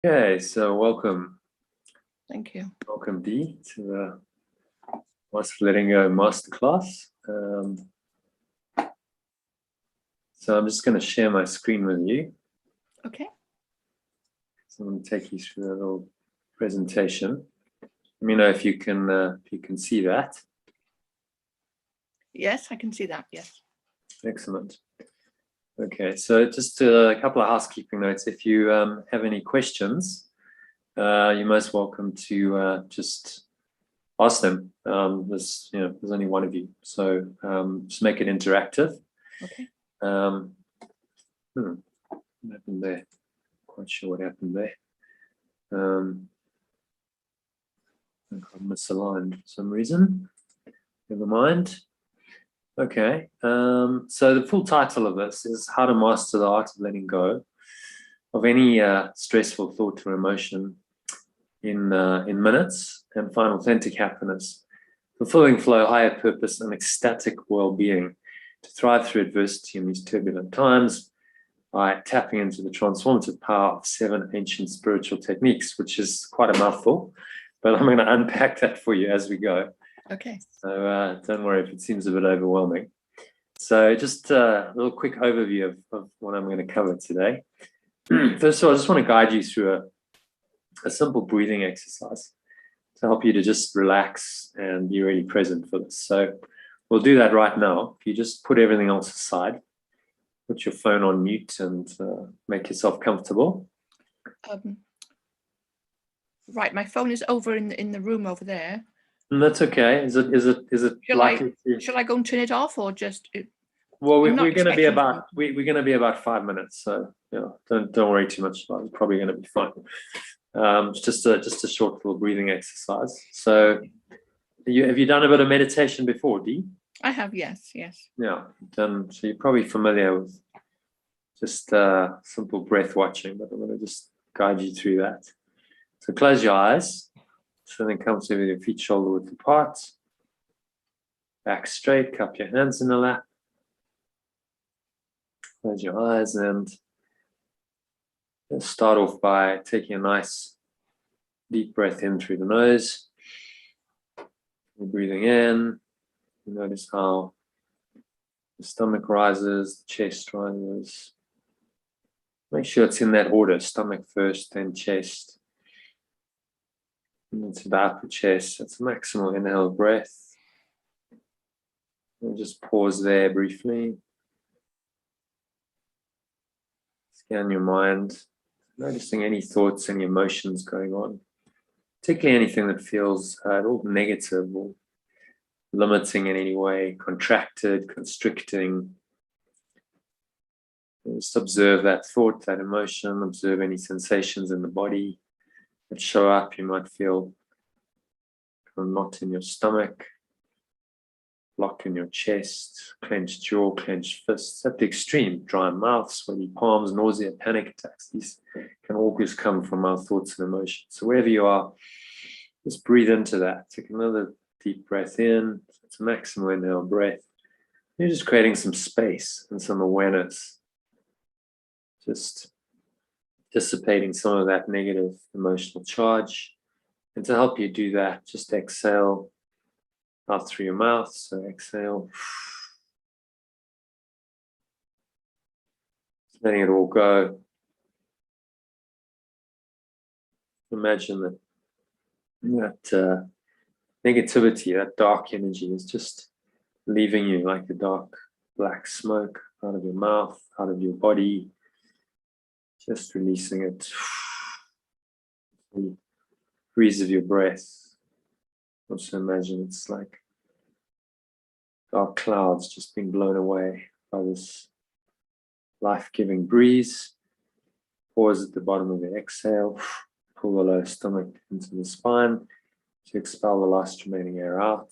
Okay, so welcome. Thank you. Welcome, Dee, to the Letting Go Masterclass. So I'm just going to share my screen with you. Okay. So I'm going to take you through a little presentation. Let me know if you can see that. Yes, I can see that. Yes. Excellent. Okay, so just a couple of housekeeping notes. If you have any questions, you're most welcome to just ask them. There's only one of you, so just make it interactive. Okay. What happened there? Quite sure what happened there. I think I misaligned for some reason. Never mind. Okay. So the full title of this is How to Master the Art of Letting Go of Any Stressful Thought or Emotion in minutes and find authentic happiness, fulfilling flow, higher purpose, and ecstatic well-being to thrive through adversity in these turbulent times by tapping into the transformative power of 7 ancient spiritual techniques, which is quite a mouthful, but I'm going to unpack that for you as we go. Okay. So don't worry if it seems a bit overwhelming. So just a little quick overview of what I'm going to cover today. First of all, I just want to guide you through a simple breathing exercise to help you to just relax and be really present for this. So we'll do that right now. If you just put everything else aside, put your phone on mute and make yourself comfortable. Right, my phone is over in the room over there. And that's okay. Is it likely to? Shall I go and turn it off or just? Well, we're going to be about 5 minutes, so don't worry too much about it. It's probably going to be fine. It's just a short little breathing exercise. So, have you done a bit of meditation before, Dee? I have, yes. Yeah, done. So you're probably familiar with just simple breath watching, but I'm going to just guide you through that. So close your eyes. So then comfortably with your feet shoulder width apart. Back straight, cup your hands in the lap. Close your eyes and start off by taking a nice deep breath in through the nose. You're breathing in. You notice how the stomach rises, the chest rises. Make sure it's in that order, stomach first, then chest. And into the upper chest. That's a maximal inhale breath. And just pause there briefly. Scan your mind, noticing any thoughts, any emotions going on, particularly anything that feels at all negative or limiting in any way, contracted, constricting. Just observe that thought, that emotion, observe any sensations in the body that show up. You might feel a knot in your stomach, lock in your chest, clenched jaw, clenched fists. At the extreme, dry mouth, sweaty palms, nausea, panic attacks. These can all just come from our thoughts and emotions. So wherever you are, just breathe into that. Take another deep breath in. It's a maximal inhale breath. You're just creating some space and some awareness. Just dissipating some of that negative emotional charge. And to help you do that, just exhale out through your mouth. So exhale. Letting it all go. Imagine that negativity, that dark energy is just leaving you like a dark black smoke out of your mouth, out of your body. Just releasing it. The breeze of your breath. Also imagine it's like dark clouds just being blown away by this life-giving breeze. Pause at the bottom of the exhale. Pull the lower stomach into the spine to expel the last remaining air out.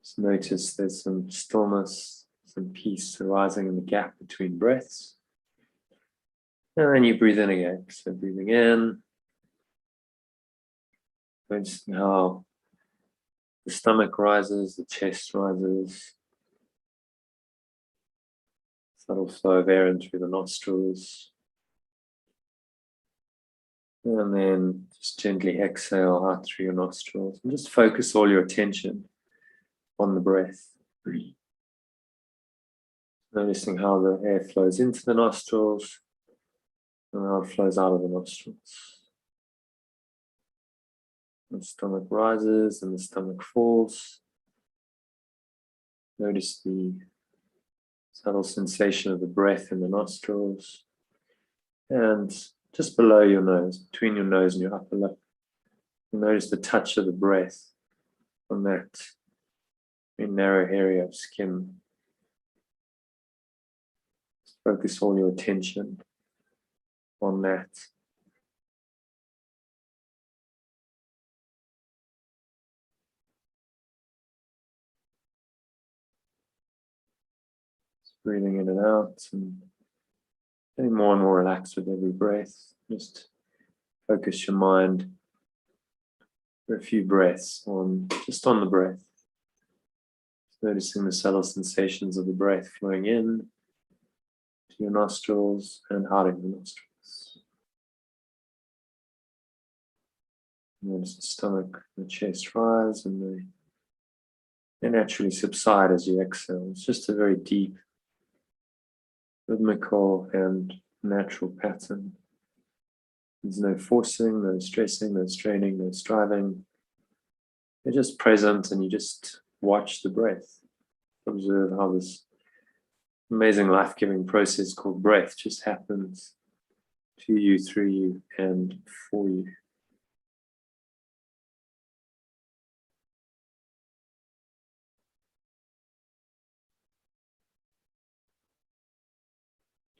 Just notice there's some stillness, some peace arising in the gap between breaths. And then you breathe in again. So breathing in. Noticing how the stomach rises, the chest rises. Subtle flow of air in through the nostrils. And then just gently exhale out through your nostrils and just focus all your attention on the breath. Noticing how the air flows into the nostrils and how it flows out of the nostrils. The stomach rises and the stomach falls. Notice the subtle sensation of the breath in the nostrils. And just below your nose, between your nose and your upper lip, you notice the touch of the breath on that very narrow area of skin. Just focus all your attention on that. Just breathing in and out and getting more and more relaxed with every breath. Just focus your mind for a few breaths just on the breath. Noticing the subtle sensations of the breath flowing in to your nostrils and out of your nostrils. Notice the stomach, the chest rise, and they naturally subside as you exhale. It's just a very deep, rhythmical, and natural pattern. There's no forcing, no stressing, no straining, no striving. You're just present and you just watch the breath. Observe how this amazing life-giving process called breath just happens to you, through you, and for you.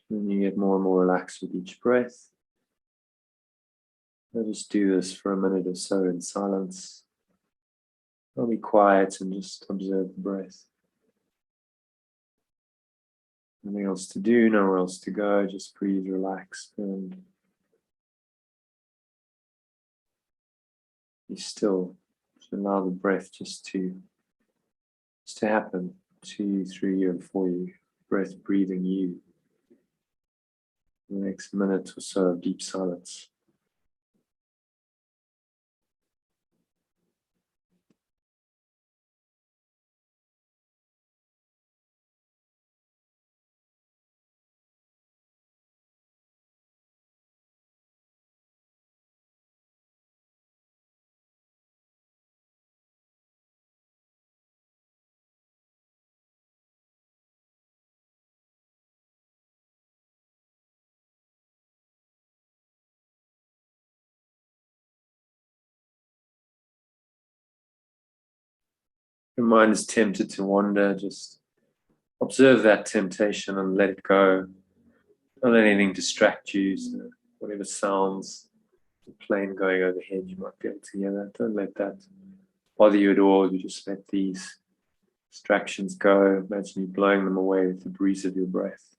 And you get more and more relaxed with each breath. I'll just do this for a minute or so in silence. I'll be quiet and just observe the breath. Nothing else to do, nowhere else to go, just breathe, relax, and be still. Just allow the breath just to happen to you, through you, and for you. Breath breathing you. The next minute or so of deep silence. Your mind is tempted to wander, just observe that temptation and let it go. Don't let anything distract you. So whatever sounds, the plane going overhead, you might be able to hear that. Don't let that bother you at all. You just let these distractions go. Imagine you blowing them away with the breeze of your breath.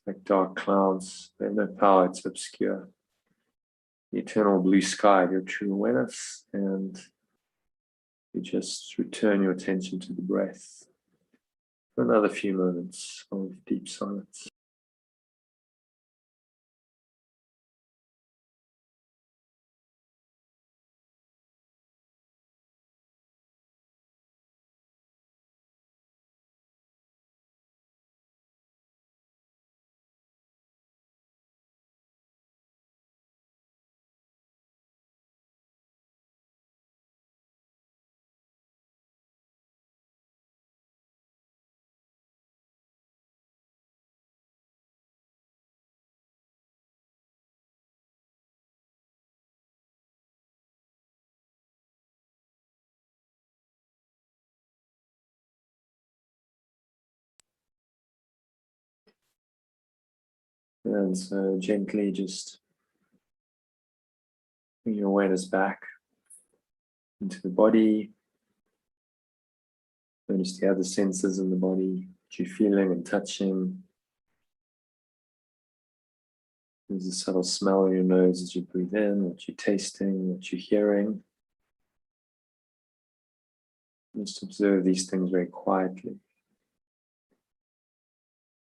Like dark clouds, they have no power to obscure the eternal blue sky of your true awareness, and you just return your attention to the breath for another few moments of deep silence. And so gently just bring your awareness back into the body. Notice the other senses in the body, what you're feeling and touching. There's a subtle smell in your nose as you breathe in, what you're tasting, what you're hearing. Just observe these things very quietly,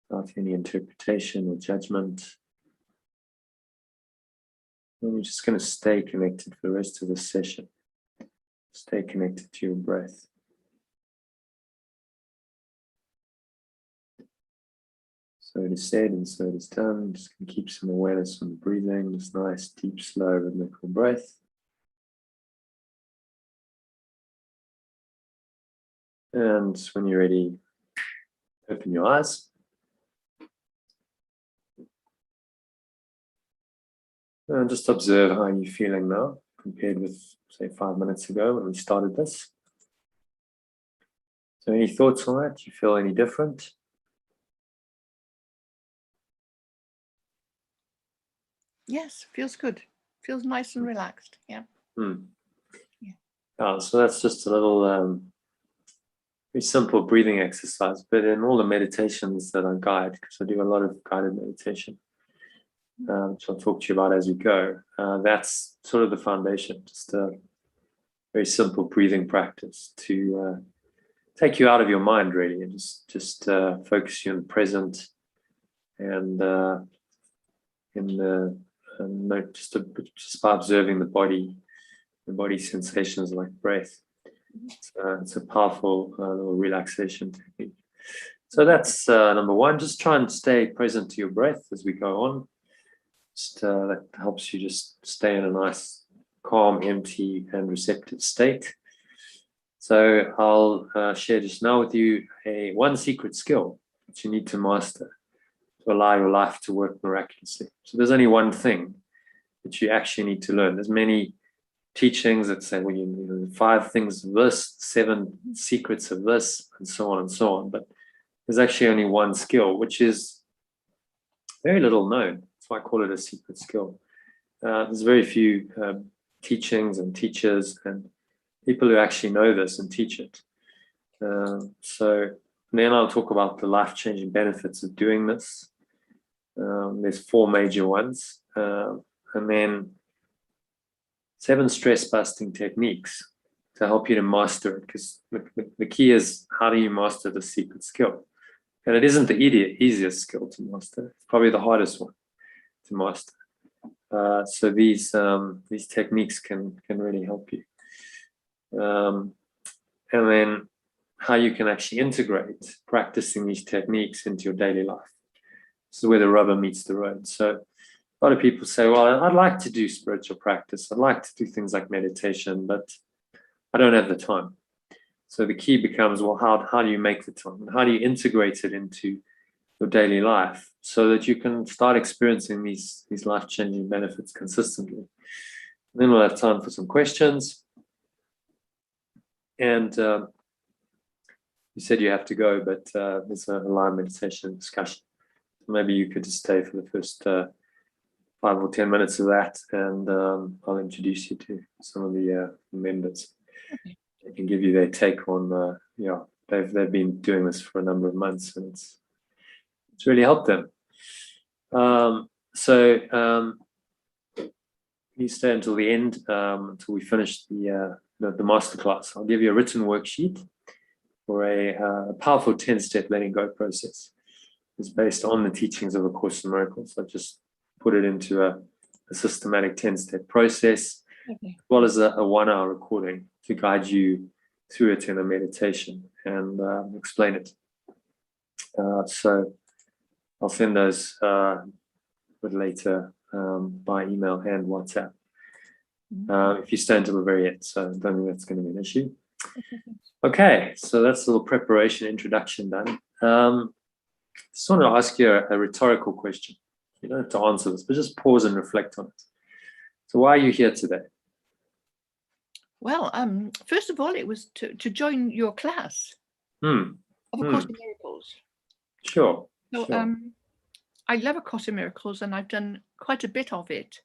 without any interpretation or judgment. And you're just going to stay connected for the rest of the session. Stay connected to your breath. So it is said and so it is done. Just going to keep some awareness on the breathing. This nice, deep, slow, rhythmical breath. And when you're ready, open your eyes. And just observe how you're feeling now compared with, say, 5 minutes ago when we started this. So any thoughts on that? Do you feel any different? Yes, feels good. Feels nice and relaxed. Yeah. Yeah. So that's just a little very simple breathing exercise, but in all the meditations that I guide, because I do a lot of guided meditation, which I'll talk to you about as we go, that's sort of the foundation, just a very simple breathing practice to take you out of your mind, really, and just focus you on the present and just by observing the body sensations like breath. It's a powerful little relaxation technique. So that's number one. Just try and stay present to your breath as we go on. That helps you just stay in a nice, calm, empty, and receptive state. So I'll share just now with you one secret skill that you need to master to allow your life to work miraculously. So there's only one thing that you actually need to learn. There's many teachings that say, well, you know, 5 things of this, 7 secrets of this, and so on and so on. But there's actually only one skill, which is very little known. That's why I call it a secret skill. There's very few teachings and teachers and people who actually know this and teach it. So then I'll talk about the life-changing benefits of doing this. There's 4 major ones. And then 7 stress-busting techniques to help you to master it, because the key is, how do you master the secret skill? And it isn't the easiest skill to master. It's probably the hardest one to master. So these techniques can really help you. And then how you can actually integrate practicing these techniques into your daily life. This is where the rubber meets the road. So a lot of people say, well, I'd like to do spiritual practice. I'd like to do things like meditation, but I don't have the time. So the key becomes, well, how do you make the time? And how do you integrate it into your daily life so that you can start experiencing these life-changing benefits consistently? And then we'll have time for some questions. And you said you have to go, but there's a live meditation discussion. Maybe you could just stay for the first 5 or 10 minutes of that, and I'll introduce you to some of the members. Okay. They can give you their take on, they've been doing this for a number of months, and it's really helped them. So you stay until the end, until we finish the masterclass. I'll give you a written worksheet for a powerful 10-step letting go process. It's based on the teachings of A Course in Miracles. I just put it into a systematic 10-step process, Okay. as well as a 1-hour recording to guide you through it in a meditation and explain it. So I'll send those later by email and WhatsApp. If you stay until the very end, so I don't think that's going to be an issue. Okay, so that's a little preparation, introduction done. Just want to ask you a rhetorical question. You don't have to answer this, but just pause and reflect on it. So why are you here today? Well, first of all, it was to join your class of A Course in Miracles. Sure. So sure. I love A Course in Miracles, and I've done quite a bit of it.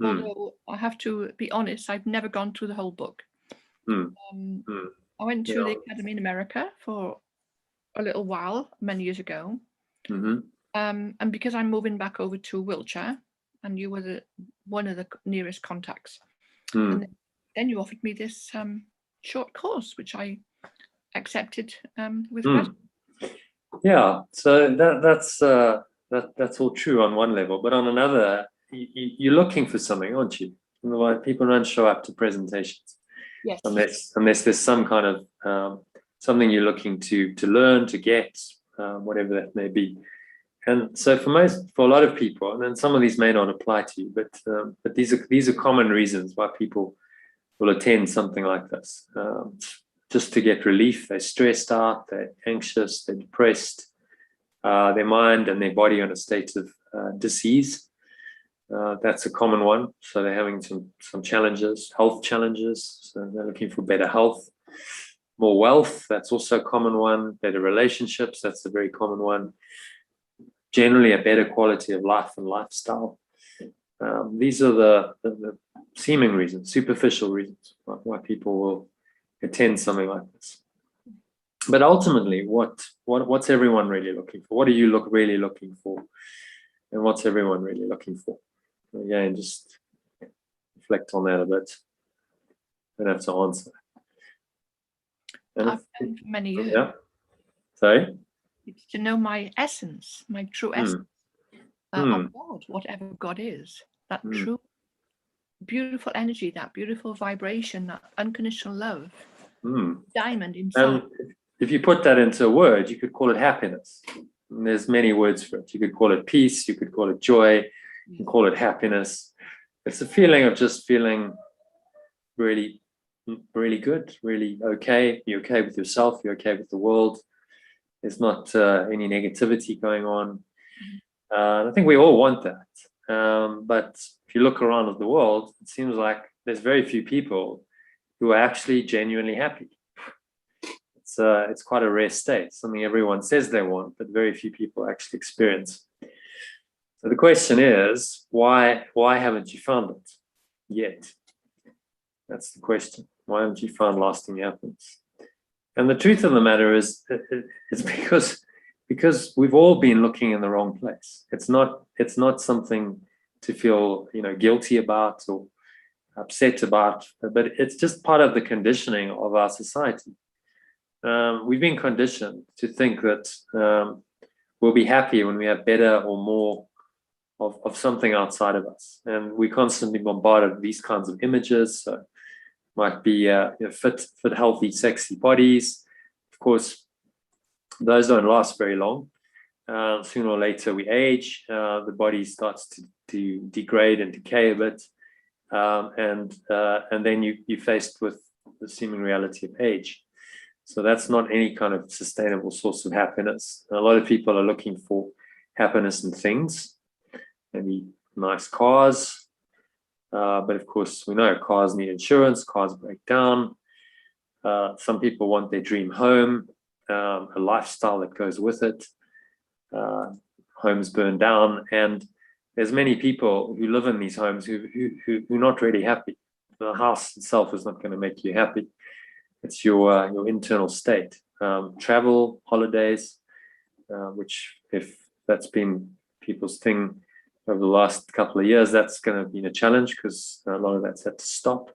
Although I have to be honest, I've never gone through the whole book. I went to the academy in America for a little while, many years ago. And because I'm moving back over to Wiltshire, and you were one of the nearest contacts, and then you offered me this short course, which I accepted with gratitude. Yeah, so that's all true on one level, but on another, you're looking for something, aren't you? Otherwise, people don't show up to presentations. Yes. Unless there's some kind of something you're looking to learn, to get, whatever that may be. And so for a lot of people, and then some of these may not apply to you, but these are common reasons why people will attend something like this. Just to get relief. They're stressed out, they're anxious, they're depressed, their mind and their body are in a state of disease. That's a common one. So they're having some challenges, health challenges. So they're looking for better health, more wealth. That's also a common one. Better relationships. That's a very common one. Generally, a better quality of life and lifestyle. These are the seeming reasons, superficial reasons why people will attend something like this. But ultimately, what's everyone really looking for? What are you really looking for? And what's everyone really looking for? Again, just reflect on that a bit. Don't have to answer. I've done for many years. Yeah. Sorry? It's to know my essence, my true essence of God, whatever God is. That true, beautiful energy, that beautiful vibration, that unconditional love. Diamond inside. And if you put that into a word, you could call it happiness. And there's many words for it. You could call it peace, you could call it joy, you can call it happiness. It's a feeling of just feeling really, really good, really okay. You're okay with yourself, you're okay with the world. There's not any negativity going on. I think we all want that. But if you look around at the world, it seems like there's very few people who are actually genuinely happy. It's quite a rare state, something everyone says they want, but very few people actually experience. So the question is, why haven't you found it yet? That's the question. Why haven't you found lasting happiness? And the truth of the matter is, it's because we've all been looking in the wrong place. It's not something to feel guilty about or upset about, but it's just part of the conditioning of our society. We've been conditioned to think that we'll be happy when we have better or more of something outside of us, and we constantly bombarded with these kinds of images. So might be fit, healthy, sexy bodies. Of course, those don't last very long. Sooner or later, we age. The body starts to degrade and decay a bit, and then you're faced with the seeming reality of age. So that's not any kind of sustainable source of happiness. A lot of people are looking for happiness in things, maybe nice cars. But of course, we know cars need insurance, cars break down. Some people want their dream home, a lifestyle that goes with it. Homes burn down, and there's many people who live in these homes who are not really happy. The house itself is not going to make you happy. It's your internal state. Travel, holidays, which if that's been people's thing over the last couple of years, that's going to be a challenge because a lot of that's had to stop.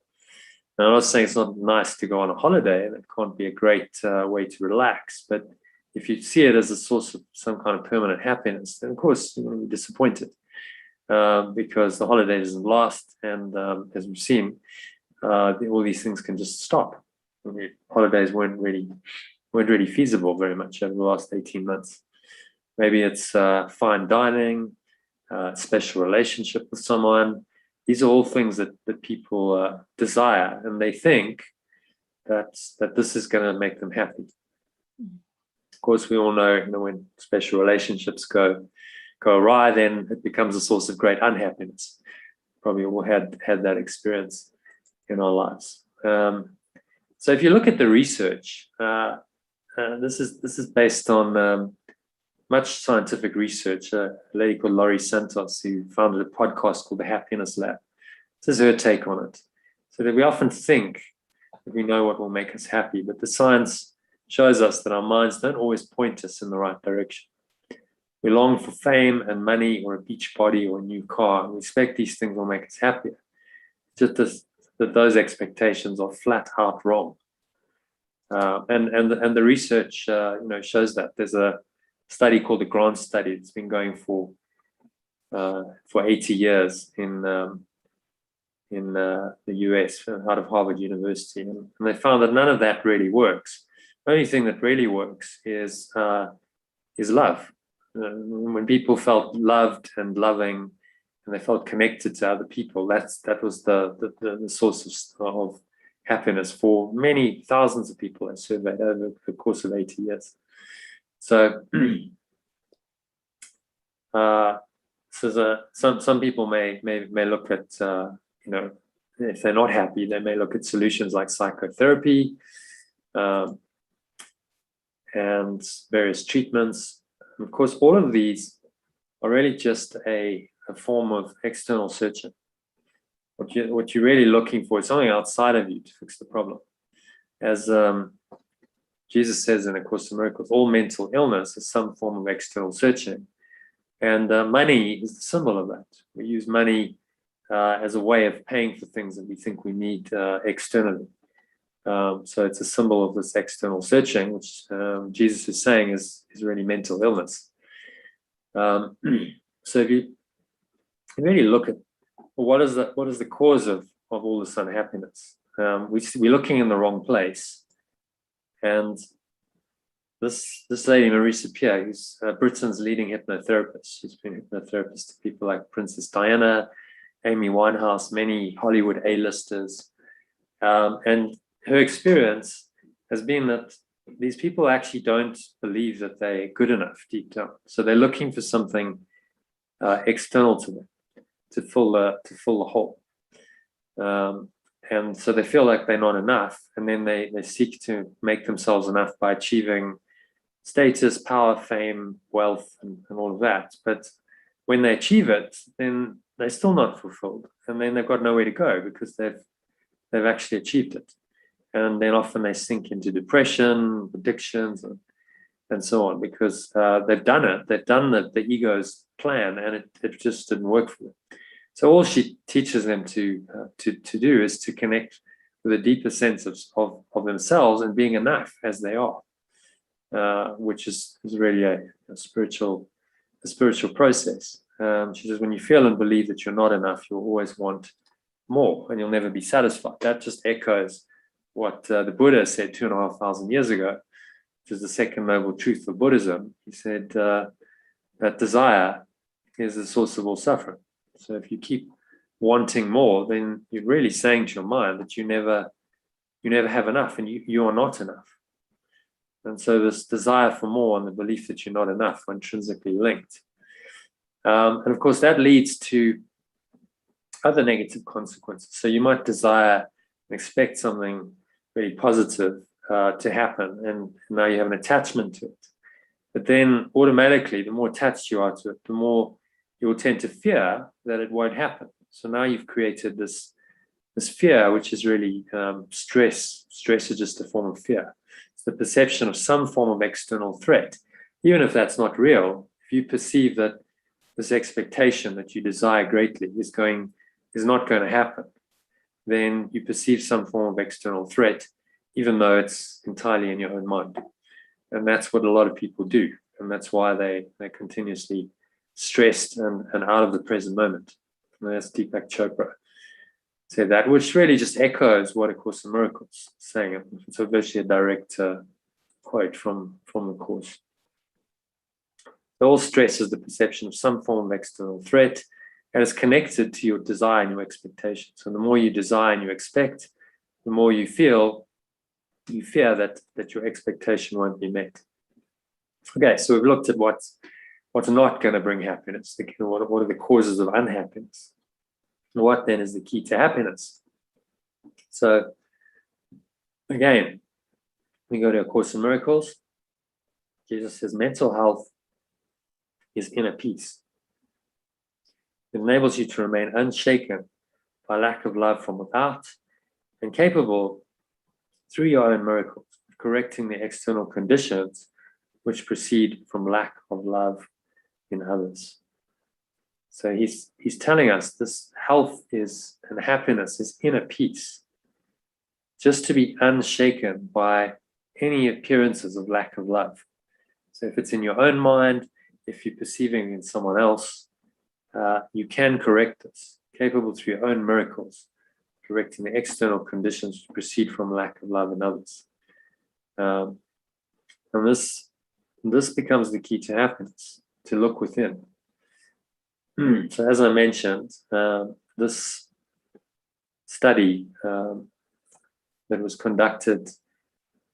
And I'm not saying it's not nice to go on a holiday, and it can't be a great way to relax, but if you see it as a source of some kind of permanent happiness, then of course you're going to be disappointed because the holiday doesn't last, and as we've seen, all these things can just stop. Holidays weren't really feasible very much over the last 18 months. Maybe it's fine dining, special relationship with someone. These are all things that people desire, and they think that this is going to make them happy. Of course, we all know, when special relationships go awry, then it becomes a source of great unhappiness. Probably all had that experience in our lives. So if you look at the research, this is based on much scientific research. A lady called Laurie Santos, who founded a podcast called The Happiness Lab. This is her take on it. So that we often think that we know what will make us happy, but the science shows us that our minds don't always point us in the right direction. We long for fame and money or a beach body or a new car, and we expect these things will make us happier. Just that those expectations are flat out wrong. And the research shows that. There's a study called the Grant study. It's been going for for 80 years in the US, out of Harvard University, and they found that none of that really works. The only thing that really works is love. When people felt loved and loving, and they felt connected to other people, that was the source of happiness for many thousands of people I surveyed over the course of 80 years. So, some people may look at, if they're not happy, they may look at solutions like psychotherapy and various treatments. And of course, all of these are really just a form of external searching. What you're really looking for is something outside of you to fix the problem. As Jesus says in A Course in Miracles, all mental illness is some form of external searching. And money is the symbol of that. We use money as a way of paying for things that we think we need externally. So it's a symbol of this external searching, which Jesus is saying is really mental illness. So if you really look at what is the cause of all this unhappiness, we're looking in the wrong place. And this lady, Marisa Peer, who's Britain's leading hypnotherapist, she's been a hypnotherapist to people like Princess Diana, Amy Winehouse, many Hollywood A-listers, and her experience has been that these people actually don't believe that they're good enough deep down. So they're looking for something external to them to fill the hole. And so they feel like they're not enough, and then they seek to make themselves enough by achieving status, power, fame, wealth, and all of that. But when they achieve it, then they're still not fulfilled, and then they've got nowhere to go because they've actually achieved it. And then often they sink into depression, addictions, and so on, because they've done it. They've done the ego's plan, and it just didn't work for them. So all she teaches them to do is to connect with a deeper sense of themselves and being enough as they are, which is really a spiritual process. She says, when you feel and believe that you're not enough, you'll always want more, and you'll never be satisfied. That just echoes what the Buddha said 2,500 years ago, which is the second noble truth of Buddhism. He said that desire is the source of all suffering. So if you keep wanting more, then you're really saying to your mind that you never have enough, and you are not enough. And so this desire for more and the belief that you're not enough are intrinsically linked. And of course, that leads to other negative consequences. So you might desire and expect something really positive to happen, and now you have an attachment to it. But then automatically, the more attached you are to it, the more you will tend to fear that it won't happen. So now you've created this fear, which is really stress. Stress is just a form of fear. It's the perception of some form of external threat. Even if that's not real, if you perceive that this expectation that you desire greatly is not going to happen, then you perceive some form of external threat, even though it's entirely in your own mind. And that's what a lot of people do. And that's why they're continuously stressed and out of the present moment. And that's Deepak Chopra said that, which really just echoes what A Course in Miracles is saying. It's virtually a direct quote from the Course. All stress is the perception of some form of external threat, and it's connected to your desire and your expectation. So the more you desire and you expect, the more you fear that your expectation won't be met. Okay, so we've looked at what's not going to bring happiness. What are the causes of unhappiness? What then is the key to happiness? So again, we go to A Course in Miracles. Jesus says mental health is inner peace. It enables you to remain unshaken by lack of love from without, and capable, through your own miracles, of correcting the external conditions which proceed from lack of love in others. So he's telling us this health is and happiness is inner peace. Just to be unshaken by any appearances of lack of love. So if it's in your own mind, if you're perceiving in someone else, you can correct this, capable through your own miracles, correcting the external conditions which proceed from lack of love in others. And this becomes the key to happiness, to look within. So as I mentioned, this study that was conducted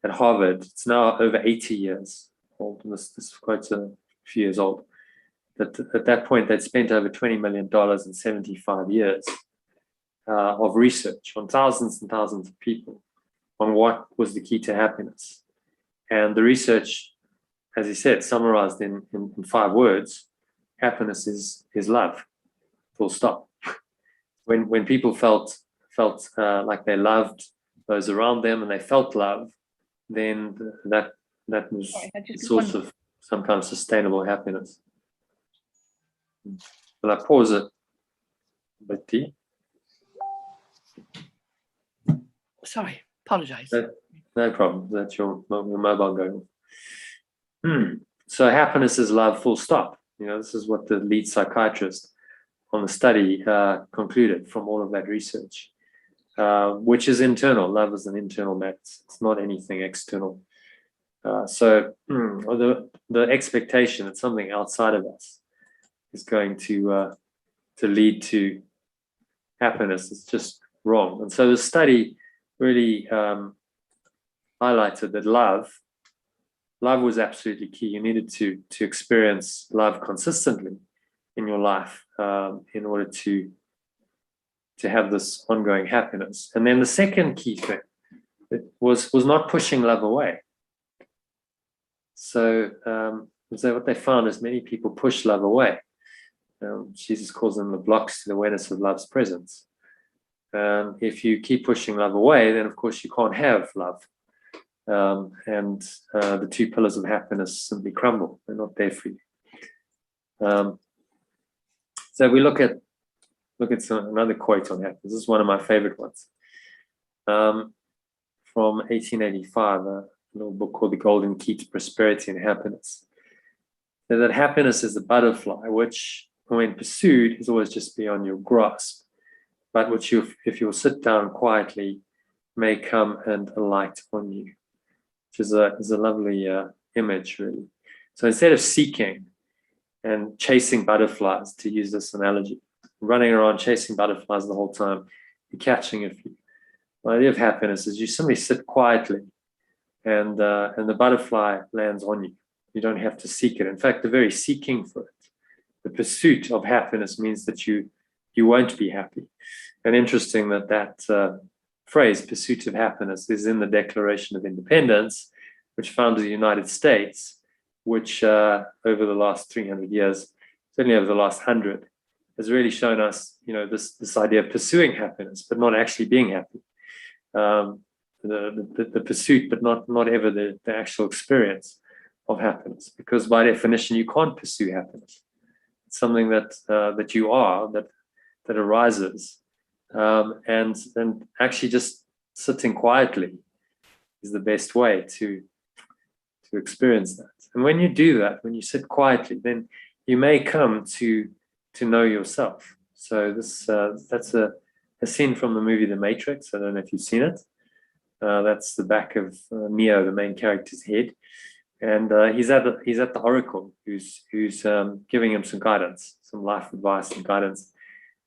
at Harvard, it's now over 80 years old, and this is quite a few years old. At that point, they'd spent over $20 million in 75 years of research on thousands and thousands of people on what was the key to happiness. And the research, as he said, summarized in 5 words: happiness is love, full stop. When people felt like they loved those around them and they felt love, then that was the source of some kind of sustainable happiness. Will I pause it? Betty? Sorry, apologize. No problem. That's your mobile going. So happiness is love, full stop. This is what the lead psychiatrist on the study concluded from all of that research, which is internal. Love is an internal matter. It's not anything external. So the expectation that something outside of us is going to lead to happiness is just wrong. And so the study really highlighted that love was absolutely key. You needed to experience love consistently in your life in order to have this ongoing happiness. And then the second key thing was not pushing love away. So what they found is many people push love away. Jesus calls them the blocks to the awareness of love's presence. If you keep pushing love away, then of course you can't have love. And the 2 pillars of happiness simply crumble. They're not there for you. So we look at another quote on happiness. This is one of my favorite ones. From 1885, a little book called The Golden Key to Prosperity and Happiness. And that happiness is a butterfly, which, when pursued, is always just beyond your grasp, but which, if you'll sit down quietly, may come and alight on you, which is a lovely image, really. So instead of seeking and chasing butterflies, to use this analogy, running around chasing butterflies the whole time, you're catching a few. The idea of happiness is you simply sit quietly, and the butterfly lands on you. You don't have to seek it. In fact, the very seeking for it, the pursuit of happiness, means that you won't be happy. And interesting that phrase, pursuit of happiness, is in the Declaration of Independence, which founded the United States, which over the last 300 years, certainly over the last 100, has really shown us, this idea of pursuing happiness, but not actually being happy. The pursuit, but not ever the actual experience of happiness, because by definition, you can't pursue happiness. It's something that you are, that arises, and actually just sitting quietly is the best way to experience that. And when you do that, when you sit quietly, then you may come to know yourself. So that's a scene from the movie The Matrix. I don't know if you've seen it. That's the back of Neo, the main character's head, and he's at the Oracle, who's giving him some guidance, some life advice and guidance.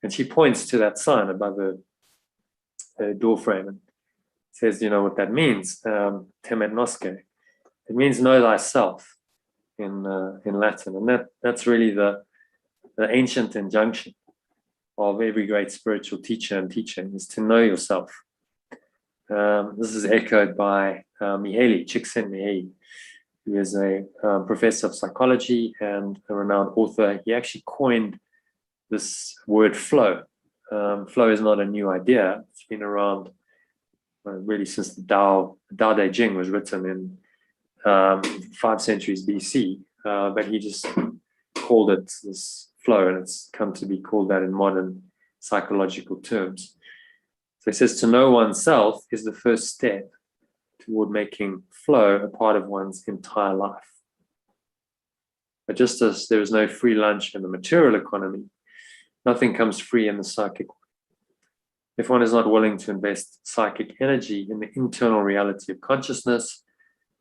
And she points to that sign above her door frame and says, what that means, temet nosce. It means know thyself in Latin, and that's really the ancient injunction of every great spiritual teacher and teaching, is to know yourself. This is echoed by Mihaly Csikszentmihalyi, who is a professor of psychology and a renowned author. He actually coined this word flow. Flow is not a new idea. It's been around really since the Tao Te Ching was written in 5 centuries BC, but he just called it this flow, and it's come to be called that in modern psychological terms. So he says to know oneself is the first step toward making flow a part of one's entire life. But just as there is no free lunch in the material economy, Nothing comes free in the psychic world. If one is not willing to invest psychic energy in the internal reality of consciousness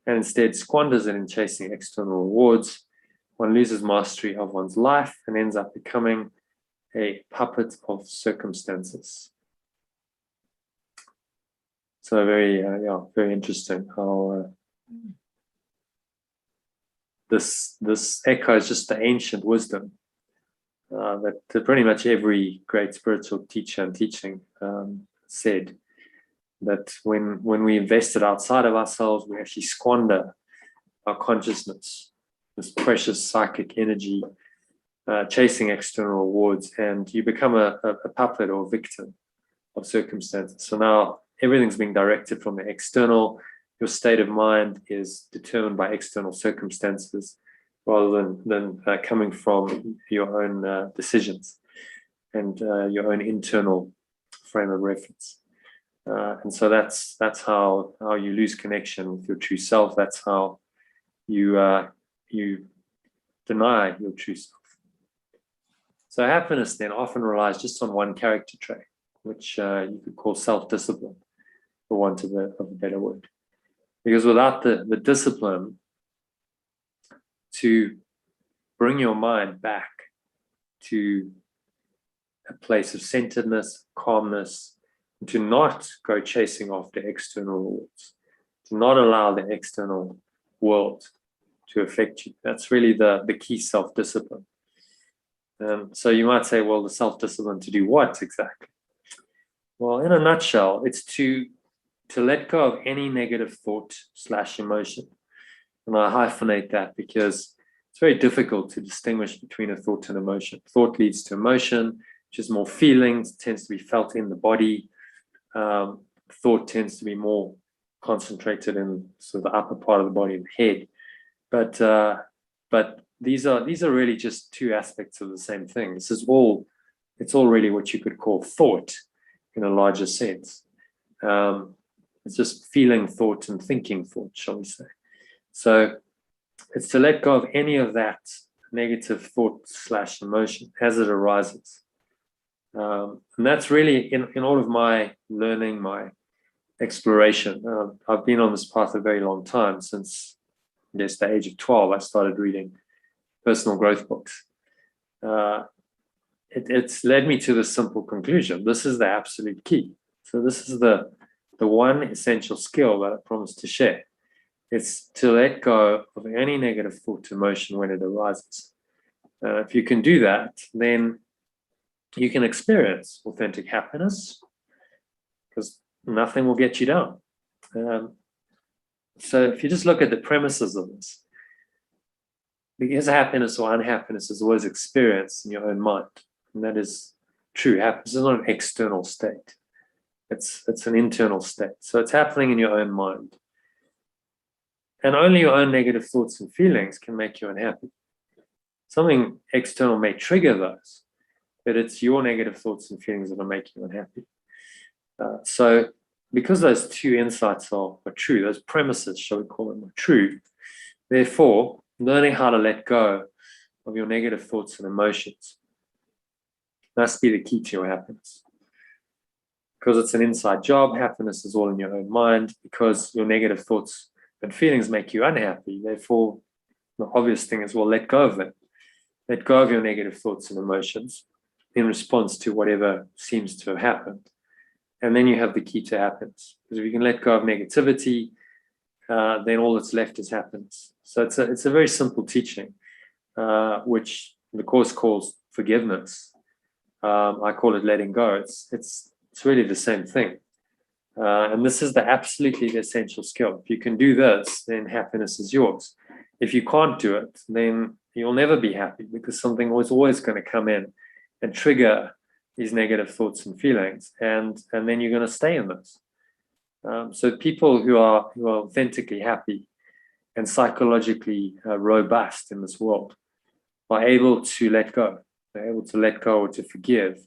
and instead squanders it in chasing external rewards, one loses mastery of one's life and ends up becoming a puppet of circumstances. So very interesting how this echoes just the ancient wisdom that pretty much every great spiritual teacher and teaching said, that when we invest it outside of ourselves, we actually squander our consciousness, this precious psychic energy, chasing external rewards, and you become a puppet or victim of circumstances. So now everything's being directed from the external. Your state of mind is determined by external circumstances rather than coming from your own decisions and your own internal frame of reference. And so that's how you lose connection with your true self. That's how you deny your true self. So happiness then often relies just on one character trait, which you could call self-discipline, for want of a better word. Because without the discipline to bring your mind back to a place of centeredness, calmness, to not go chasing after external rewards, to not allow the external world to affect you. That's really the key self-discipline. So you might say, well, the self-discipline to do what exactly? Well, in a nutshell, it's to let go of any negative thought / emotion. And I hyphenate that because it's very difficult to distinguish between a thought and emotion. Thought leads to emotion, which is more feelings, tends to be felt in the body. Thought tends to be more concentrated in sort of the upper part of the body, the head. But these are really just two aspects of the same thing. It's all really what you could call thought in a larger sense. It's just feeling thought and thinking thought, shall we say. So it's to let go of any of that negative thought / emotion as it arises. And that's really in all of my learning, my exploration. I've been on this path a very long time. Since, I guess, the age of 12, I started reading personal growth books. It's led me to the simple conclusion. This is the absolute key. So this is the one essential skill that I promise to share. It's to let go of any negative thought or emotion when it arises. If you can do that, then you can experience authentic happiness, because nothing will get you down. So if you just look at the premises of this, because happiness or unhappiness is always experienced in your own mind, and that is true. Happiness is not an external state. It's an internal state. So it's happening in your own mind. And only your own negative thoughts and feelings can make you unhappy. Something external may trigger those, but it's your negative thoughts and feelings that are making you unhappy. So because those two insights are true, those premises, shall we call them, are true, therefore, learning how to let go of your negative thoughts and emotions must be the key to your happiness. Because it's an inside job, happiness is all in your own mind. Because your negative thoughts and feelings make you unhappy, therefore, the obvious thing is, well, let go of it. Let go of your negative thoughts and emotions in response to whatever seems to have happened. And then you have the key to happiness. Because if you can let go of negativity, then all that's left is happiness. So it's a very simple teaching, which the Course calls forgiveness. I call it letting go. It's really the same thing. And this is absolutely the essential skill. If you can do this, then happiness is yours. If you can't do it, then you'll never be happy, because something was always going to come in and trigger these negative thoughts and feelings, and then you're going to stay in this. So people who are authentically happy and psychologically robust in this world are able to let go. They're able to let go or to forgive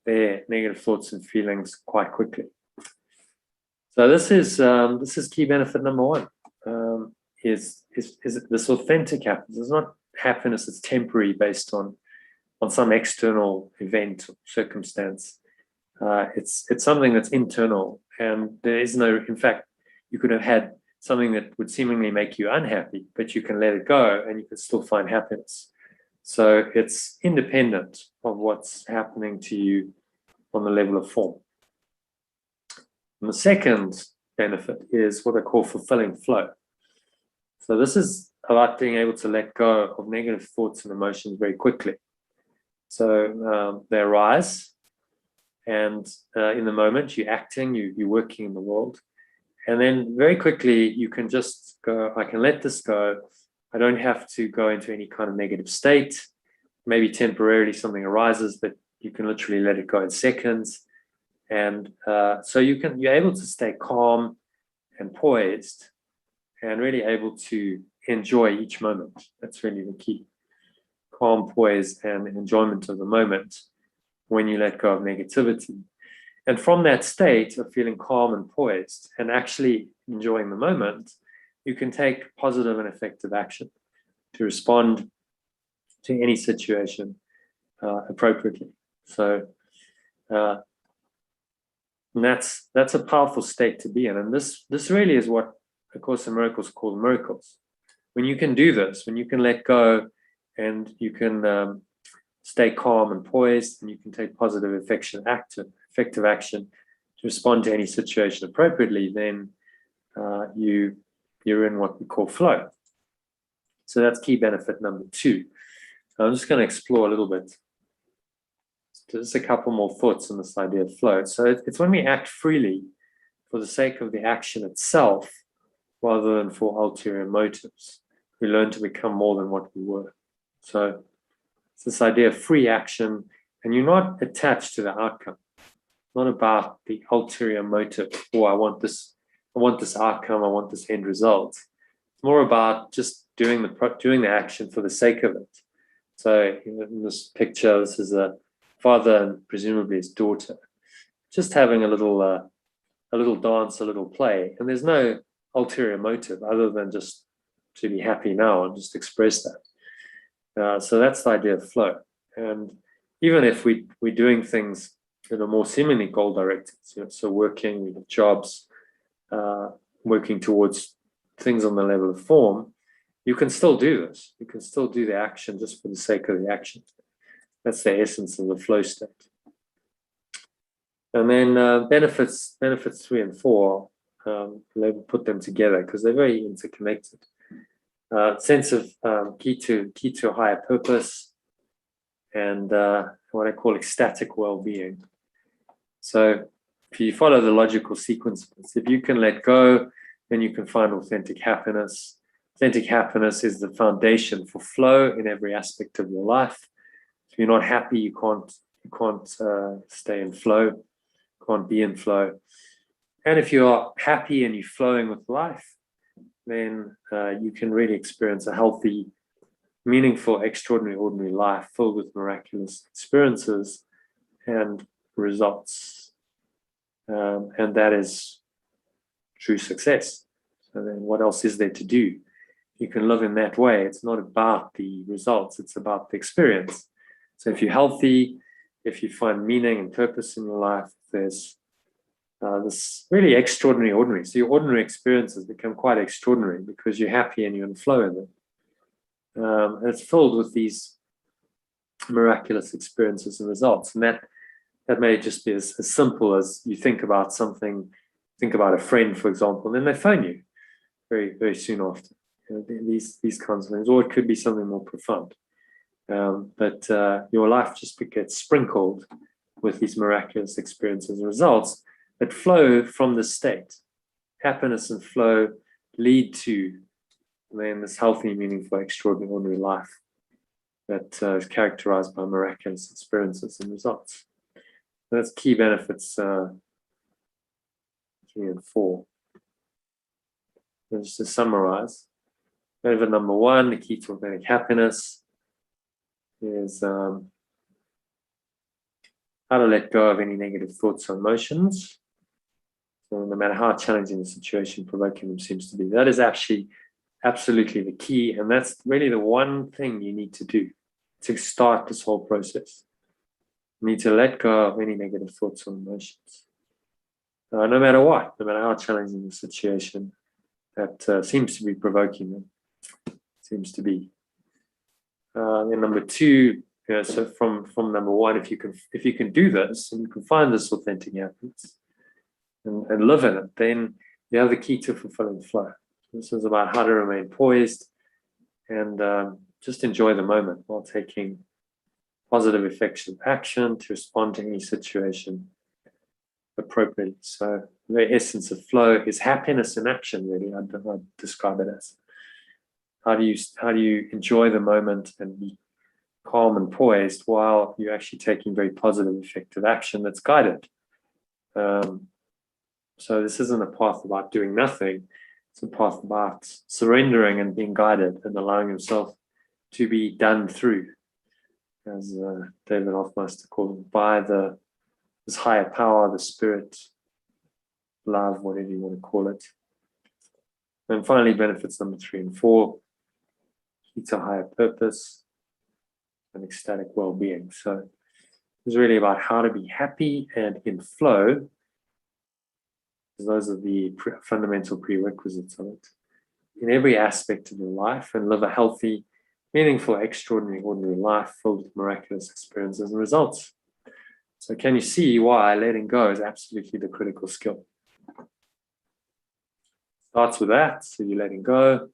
their negative thoughts and feelings quite quickly. So this is key benefit number one. Is this authentic happiness? It's not happiness that's temporary based on on some external event or circumstance. It's something that's internal, and there is no, in fact, you could have had something that would seemingly make you unhappy, but you can let it go and you can still find happiness. So it's independent of what's happening to you on the level of form. And the second benefit is what I call fulfilling flow. So this is about being able to let go of negative thoughts and emotions very quickly. So they arise, and in the moment you're acting, you're working in the world. And then very quickly you can just go, I can let this go. I don't have to go into any kind of negative state. Maybe temporarily something arises, but you can literally let it go in seconds. And so you're able to stay calm and poised and really able to enjoy each moment. That's really the key. Calm, poise, and enjoyment of the moment when you let go of negativity. And from that state of feeling calm and poised and actually enjoying the moment, you can take positive and effective action to respond to any situation appropriately. So that's a powerful state to be in. And this really is what A Course in Miracles calls miracles. When you can do this, when you can let go and you can stay calm and poised, and you can take positive, effective action to respond to any situation appropriately, then you're in what we call flow. So that's key benefit number 2. I'm just going to explore a little bit. Just a couple more thoughts on this idea of flow. So it's when we act freely for the sake of the action itself, rather than for ulterior motives. We learn to become more than what we were. So it's this idea of free action, and you're not attached to the outcome. It's not about the ulterior motive, I want this outcome, I want this end result. It's more about just doing the action for the sake of it. So in this picture, this is a father and presumably his daughter, just having a little dance, a little play, and there's no ulterior motive other than just to be happy now and just express that. So that's the idea of flow. And even if we're doing things that are more seemingly goal-directed, so working, we have jobs, working towards things on the level of form, you can still do this. You can still do the action just for the sake of the action. That's the essence of the flow state. And then benefits 3 and 4, they put them together because they're very interconnected. Sense of key to a higher purpose, and what I call ecstatic well-being. So if you follow the logical sequence, if you can let go, then you can find authentic happiness. Authentic happiness is the foundation for flow in every aspect of your life. If you're not happy, you can't stay in flow, can't be in flow. And if you are happy and you're flowing with life, then you can really experience a healthy, meaningful, extraordinary, ordinary life filled with miraculous experiences and results. And that is true success. So then what else is there to do? You can live in that way. It's not about the results, it's about the experience. So if you're healthy, if you find meaning and purpose in your life, there's this really extraordinary ordinary. So your ordinary experiences become quite extraordinary because you're happy and you're in flow in them. And it's filled with these miraculous experiences and results. And that may just be as simple as you think about something, think about a friend, for example, and then they phone you very, very soon after. These kinds of things. Or it could be something more profound. But your life just gets sprinkled with these miraculous experiences and results that flow from the state. Happiness and flow lead to then this healthy, meaningful, extraordinary, ordinary life that is characterized by miraculous experiences and results. That's key benefits 3 and 4. And just to summarize, benefit number 1, the key to authentic happiness, is how to let go of any negative thoughts or emotions. So no matter how challenging the situation, provoking them seems to be. That is actually absolutely the key, and that's really the one thing you need to do. to start this whole process. You need to let go of any negative thoughts or emotions. No matter what, no matter how challenging the situation that seems to be provoking them, seems to be. And number two, so from number one, if you can do this and you can find this authentic happiness and live in it, then you have the key to fulfilling flow. This is about how to remain poised and just enjoy the moment while taking positive effective action to respond to any situation appropriately. So the essence of flow is happiness in action, really. I'd describe it as. How do you enjoy the moment and be calm and poised while you're actually taking very positive effective action that's guided? So this isn't a path about doing nothing. It's a path about surrendering and being guided and allowing yourself to be done through, as David Hoffmeister called it, by this higher power, the spirit, love, whatever you want to call it. And finally, benefits number 3 and 4, key to higher purpose and ecstatic well-being. So it's really about how to be happy and in flow. Those are the fundamental prerequisites of it in every aspect of your life, and live a healthy, meaningful, extraordinary, ordinary life filled with miraculous experiences and results. So can you see why letting go is absolutely the critical skill? Starts with that, so you're letting go.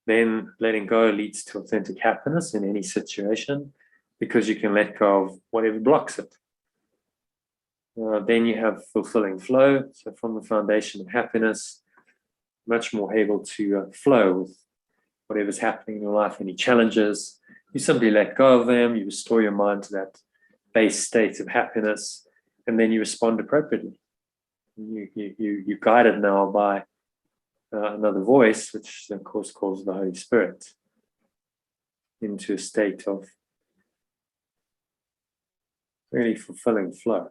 Then letting go leads to authentic happiness in any situation, because you can let go of whatever blocks it. Then you have fulfilling flow. So from the foundation of happiness, much more able to flow with whatever's happening in your life, any challenges. You simply let go of them, you restore your mind to that base state of happiness, and then you respond appropriately. You're guided now by another voice, which of course calls the Holy Spirit, into a state of really fulfilling flow.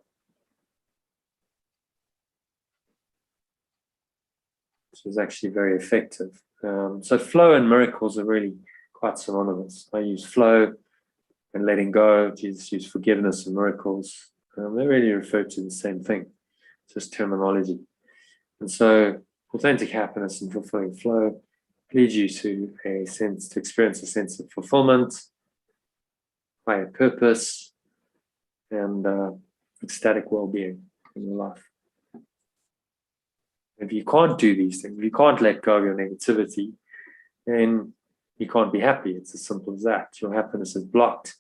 Which is actually very effective. So flow and miracles are really quite synonymous. I use flow and letting go. Jesus used forgiveness and miracles. They really refer to the same thing, just terminology. And so authentic happiness and fulfilling flow leads you to experience a sense of fulfillment, higher purpose, and ecstatic well-being in your life. If you can't do these things, if you can't let go of your negativity, then you can't be happy. It's as simple as that. Your happiness is blocked,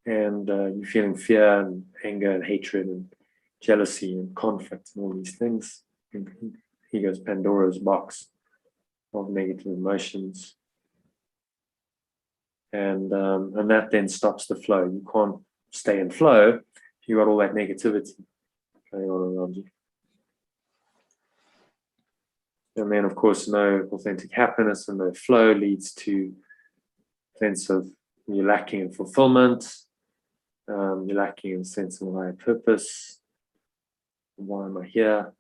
and you're feeling fear and anger and hatred and jealousy and conflict and all these things. Here goes Pandora's box of negative emotions. And that then stops the flow. You can't stay in flow if you've got all that negativity going on around you. And then, of course, no authentic happiness and no flow leads to a sense of you're lacking in fulfillment, you're lacking in a sense of higher purpose. Why am I here?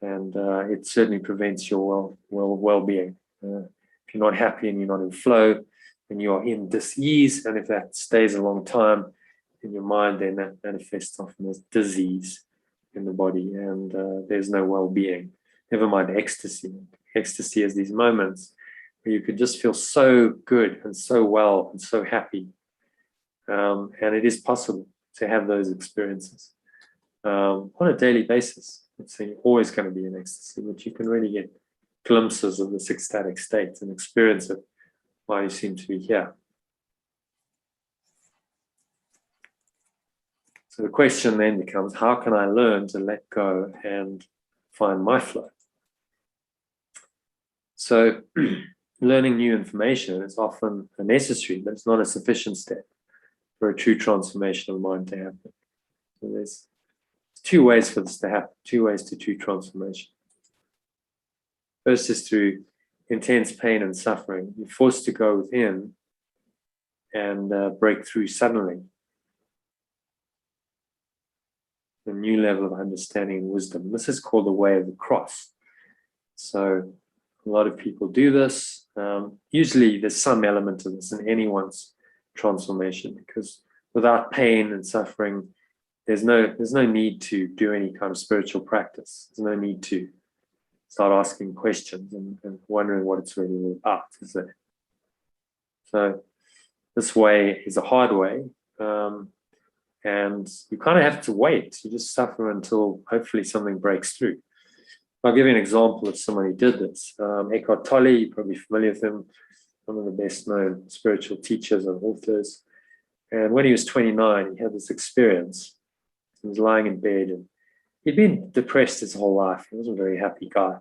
And it certainly prevents your well-being. If you're not happy and you're not in flow, and you are in dis-ease, and if that stays a long time in your mind, then that manifests often as disease in the body, and there's no well-being. Never mind ecstasy. Ecstasy is these moments where you could just feel so good and so well and so happy. And it is possible to have those experiences on a daily basis. So you're always going to be in ecstasy, but you can really get glimpses of this ecstatic state and experience it while you seem to be here. So the question then becomes, how can I learn to let go and find my flow? So learning new information is often a necessary, but it's not a sufficient step for a true transformation of mind to happen. So there's 2 ways for this to happen, 2 ways to true transformation. First is through intense pain and suffering. You're forced to go within and break through suddenly a new level of understanding and wisdom. This is called the way of the cross. So a lot of people do this. Usually there's some element of this in anyone's transformation, because without pain and suffering, there's no need to do any kind of spiritual practice. There's no need to start asking questions and wondering what it's really all about, is there? So this way is a hard way, and you kind of have to wait. You just suffer until hopefully something breaks through. I'll give you an example of someone who did this. Eckhart Tolle, you're probably familiar with him, one of the best known spiritual teachers and authors. And when he was 29, he had this experience. He was lying in bed, and he'd been depressed his whole life. He wasn't a very happy guy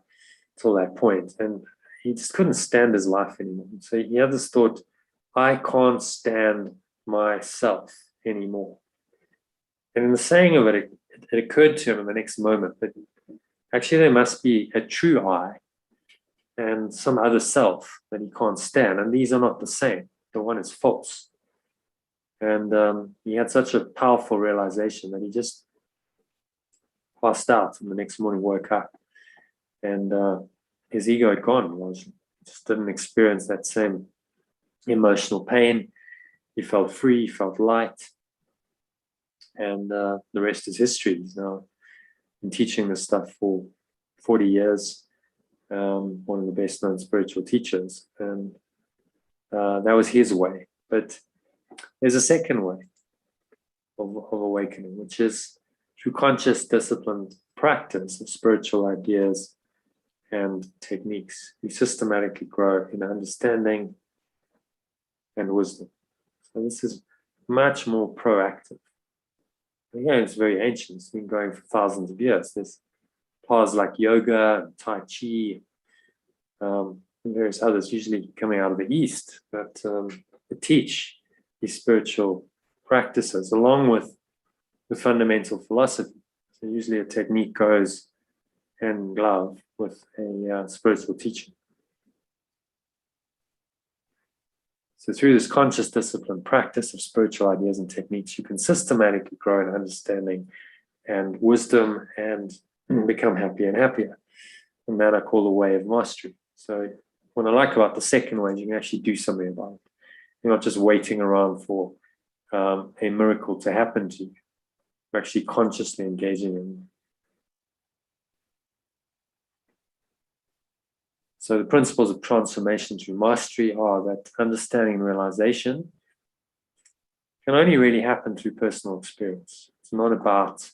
till that point, and he just couldn't stand his life anymore. So he had this thought, I can't stand myself anymore. And in the saying of it, it occurred to him in the next moment that actually there must be a true I and some other self that he can't stand, and these are not the same. The one is false. And he had such a powerful realization that he just passed out, and the next morning woke up, and his ego had gone. He just didn't experience that same emotional pain. He felt free, he felt light, and the rest is history. He's now been teaching this stuff for 40 years, one of the best known spiritual teachers, and that was his way. But there's a second way of awakening, which is through conscious, disciplined practice of spiritual ideas and techniques. You systematically grow in understanding and wisdom. So this is much more proactive. Again, it's very ancient. It's been going for thousands of years. There's paths like yoga, Tai Chi, and various others, usually coming out of the East, that teach these spiritual practices along with the fundamental philosophy. So usually a technique goes hand in glove with a spiritual teaching. So through this conscious discipline practice of spiritual ideas and techniques, you can systematically grow in understanding and wisdom and become happier and happier. And that I call the way of mastery. So what I like about the second way is you can actually do something about it. You're not just waiting around for a miracle to happen to you. You're actually consciously engaging in it. So the principles of transformation through mastery are that understanding and realization can only really happen through personal experience. It's not about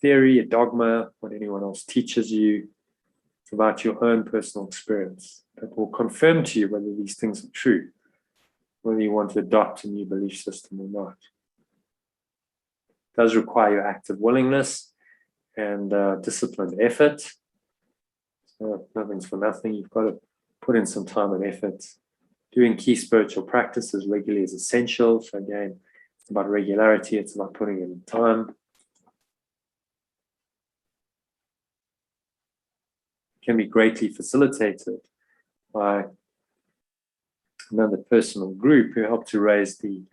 theory, a dogma, what anyone else teaches you. It's about your own personal experience that will confirm to you whether these things are true, whether you want to adopt a new belief system or not. It does require your active willingness and disciplined effort. So nothing's for nothing. You've got to put in some time and effort. Doing key spiritual practices regularly is essential. So again, it's about regularity. It's about putting in time. It can be greatly facilitated by another personal group who help to raise the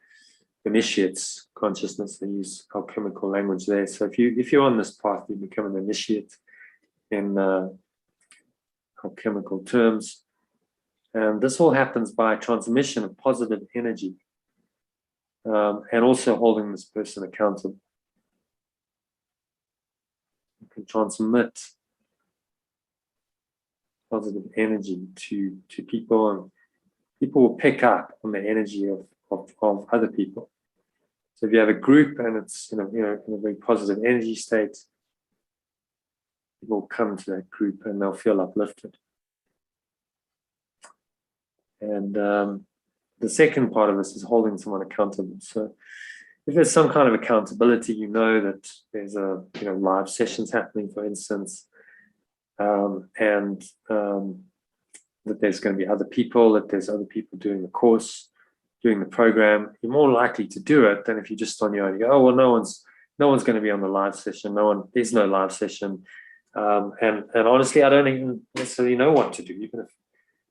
initiate's consciousness. They use alchemical language there. So if you're on this path, you become an initiate in alchemical terms. And this all happens by transmission of positive energy and also holding this person accountable. You can transmit positive energy to people, and people will pick up on the energy of other people. So if you have a group and it's in a very positive energy state, people will come to that group and they'll feel uplifted. And the second part of this is holding someone accountable. So if there's some kind of accountability, you know that there's live sessions happening, for instance, and that there's going to be other people, that there's other people doing the course, doing the program, you're more likely to do it than if you're just on your own. You go, oh, well, no one's going to be on the live session. There's no live session. And honestly, I don't even necessarily know what to do.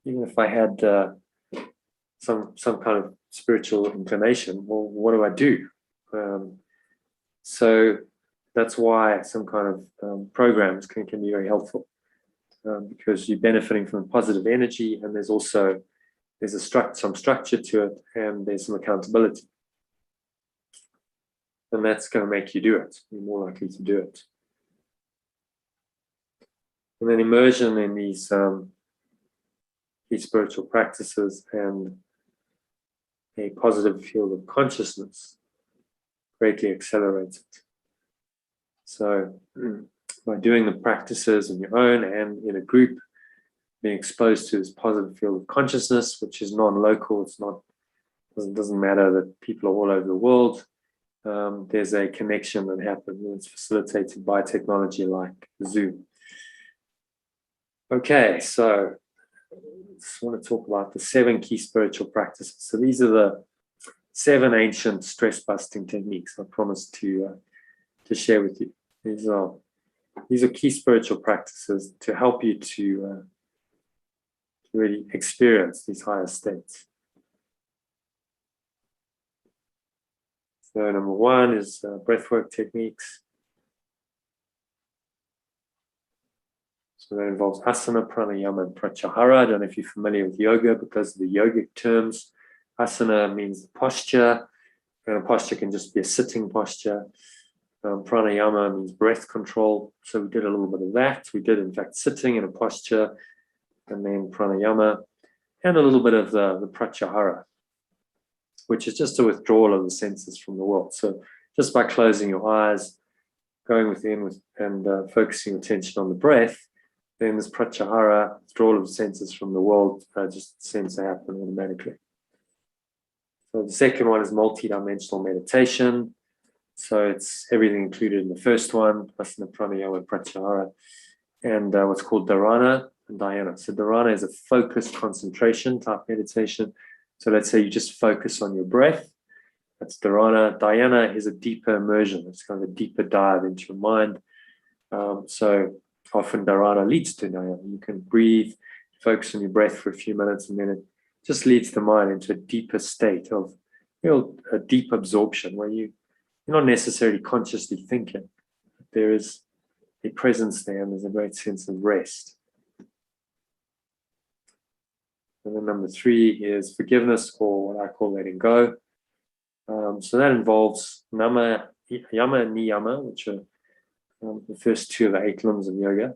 Even if I had some kind of spiritual inclination, well, what do I do? So that's why some kind of programs can be very helpful. because you're benefiting from positive energy, and there's some structure to it, and there's some accountability. And that's going to make you do it. You're more likely to do it. And then immersion in these spiritual practices and a positive field of consciousness greatly accelerates it. So by doing the practices on your own and in a group, being exposed to this positive field of consciousness, which is non-local, doesn't matter that people are all over the world. There's a connection that happens, and it's facilitated by technology like Zoom. Okay, so I just want to talk about the 7 key spiritual practices. So these are the 7 ancient stress-busting techniques I promised to share with you. These are key spiritual practices to help you to really experience these higher states. So number 1 is breathwork techniques. So that involves asana, pranayama, and pratyahara. I don't know if you're familiar with yoga, because of the yogic terms. Asana means posture, and a posture can just be a sitting posture. Pranayama means breath control. So we did a little bit of that. We did, in fact, sitting in a posture, and then pranayama, and a little bit of the pratyahara, which is just a withdrawal of the senses from the world. So just by closing your eyes, going within and focusing your attention on the breath, then this pratyahara, withdrawal of the senses from the world, just seems to happen automatically. So the second one is multi-dimensional meditation. So it's everything included in the first one, asana, pranayama, pratyahara, and what's called dharana and dhyana. So dharana is a focused concentration type meditation. So let's say you just focus on your breath. That's dharana. Dhyana is a deeper immersion. It's kind of a deeper dive into your mind. So often dharana leads to dhyana. You can breathe, focus on your breath for a few minutes, and then it just leads the mind into a deeper state of a deep absorption where you're not necessarily consciously thinking. There is a presence there, and there's a great sense of rest. And then number 3 is forgiveness, or what I call letting go. So that involves yama and niyama, which are the first 2 of the 8 limbs of yoga,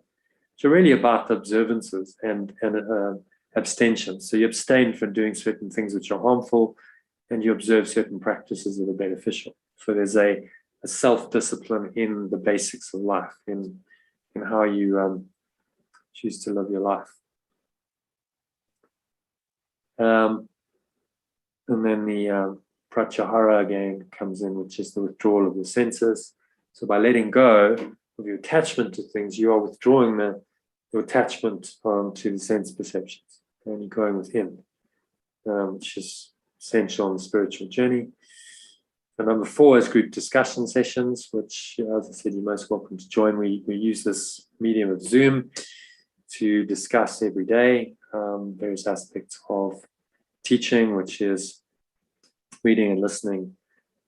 which are really about observances and abstention. So you abstain from doing certain things which are harmful, and you observe certain practices that are beneficial. So there's a self-discipline in the basics of life, in how you choose to live your life. And then the pratyahara again comes in, which is the withdrawal of the senses. So by letting go of your attachment to things, you are withdrawing your attachment to the sense perceptions, and you're going within, which is essential on the spiritual journey. And number 4 is group discussion sessions, which, as I said, you're most welcome to join. We use this medium of Zoom to discuss every day various aspects of teaching, which is reading and listening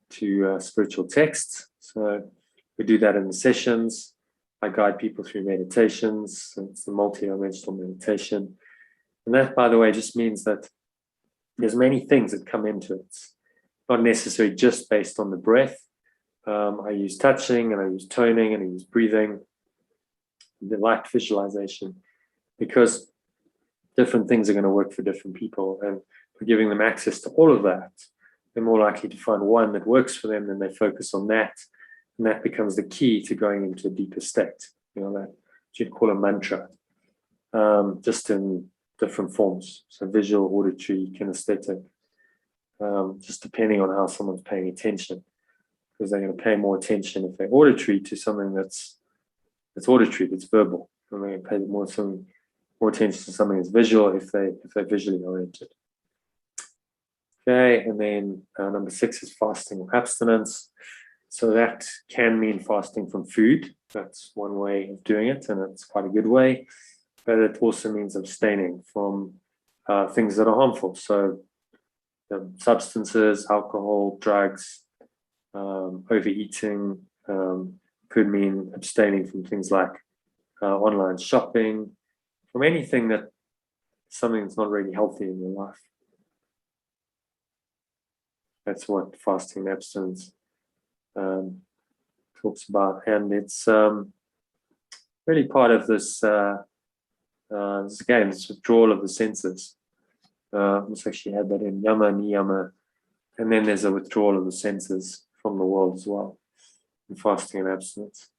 to spiritual texts. So we do that in the sessions. I guide people through meditations. So it's a multi-dimensional meditation. And that, by the way, just means that there's many things that come into it. It's not necessarily just based on the breath. I use touching, and I use toning, and I use breathing, the light visualization, because different things are going to work for different people. And by giving them access to all of that, they're more likely to find one that works for them, and they focus on that. And that becomes the key to going into a deeper state. That you'd call a mantra, just in different forms. So visual, auditory, kinesthetic, just depending on how someone's paying attention. Because they're going to pay more attention if they're auditory to something that's auditory, that's verbal. And they're going to pay more attention to something that's visual if they're visually oriented. Okay, and then number 6 is fasting abstinence. So that can mean fasting from food. That's one way of doing it, and it's quite a good way. But it also means abstaining from things that are harmful. So substances, alcohol, drugs, overeating, could mean abstaining from things like online shopping, from anything something that's not really healthy in your life. That's what fasting abstinence talks about, and it's really part of this this withdrawal of the senses. Let's actually add that in yama, niyama, and then there's a withdrawal of the senses from the world as well in fasting and abstinence.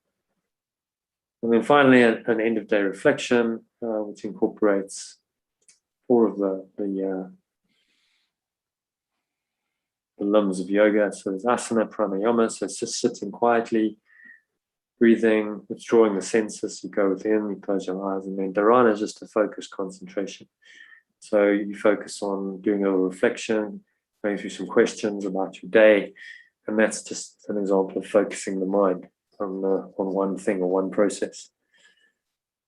And then finally, an end-of-day reflection, which incorporates 4 of the limbs of yoga. So there's asana, pranayama, so it's just sitting quietly, breathing, withdrawing the senses. You go within, you close your eyes, and then dharana is just a focused concentration. So you focus on doing a little reflection, going through some questions about your day, and that's just an example of focusing the mind on one thing or one process.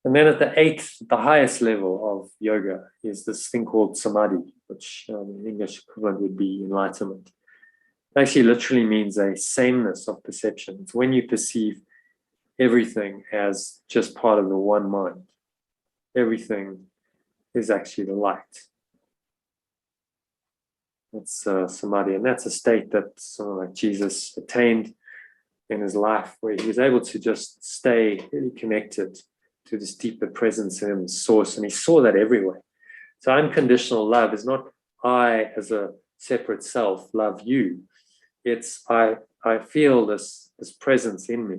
And then at the highest level of yoga is this thing called Samadhi, which in English equivalent would be enlightenment. It actually literally means a sameness of perception. It's when you perceive everything as just part of the one mind. Everything is actually the light. That's Samadhi, and that's a state that someone like Jesus attained in his life, where he was able to just stay really connected to this deeper presence in him, source, and he saw that everywhere. So unconditional love is not I as a separate self love you. It's I feel this presence in me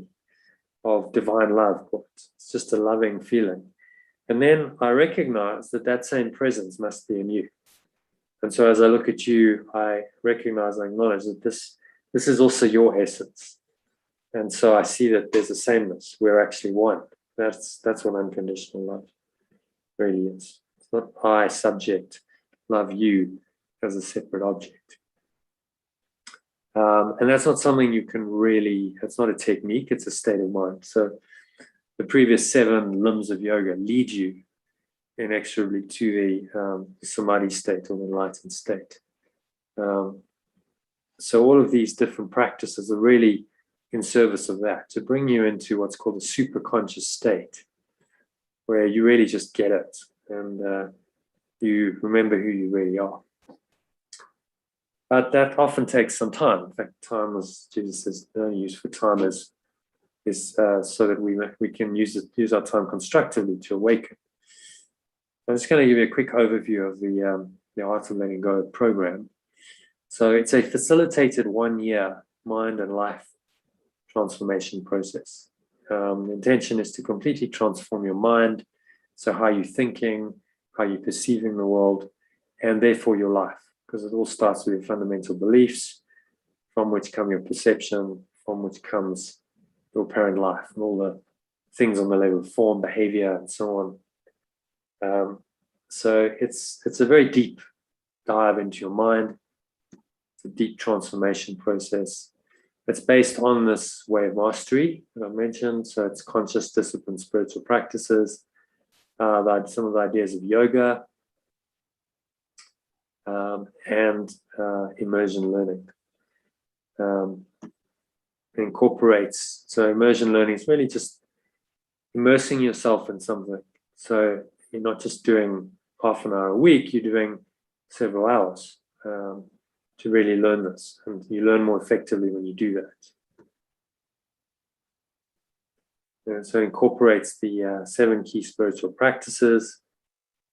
of divine love. It's just a loving feeling. And then I recognize that same presence must be in you. And so as I look at you, I recognize, I acknowledge that this is also your essence. And so I see that there's a sameness. We're actually one. That's what unconditional love really is. It's not I, subject, love you as a separate object. And that's not something you can really, it's not a technique, it's a state of mind. So the previous 7 limbs of yoga lead you inexorably to the Samadhi state or the enlightened state. So all of these different practices are really in service of that, to bring you into what's called a super conscious state, where you really just get it and you remember who you really are. But that often takes some time. In fact, time, as Jesus says, the only use for time is so that we can use our time constructively to awaken. I'm just going to give you a quick overview of the Art of Letting Go program. So it's a facilitated 1-year mind and life transformation process. The intention is to completely transform your mind, so how you're thinking, how you're perceiving the world, and therefore your life, because it all starts with your fundamental beliefs, from which come your perception, from which comes your apparent life, and all the things on the level of form, behavior, and so on. So it's a very deep dive into your mind. It's a deep transformation process. It's based on this way of mastery that I mentioned. So it's conscious, discipline, spiritual practices, some of the ideas of yoga, and immersion learning. It incorporates, so immersion learning is really just immersing yourself in something. So you're not just doing half an hour a week, you're doing several hours to really learn this. And you learn more effectively when you do that. And so it incorporates the 7 key spiritual practices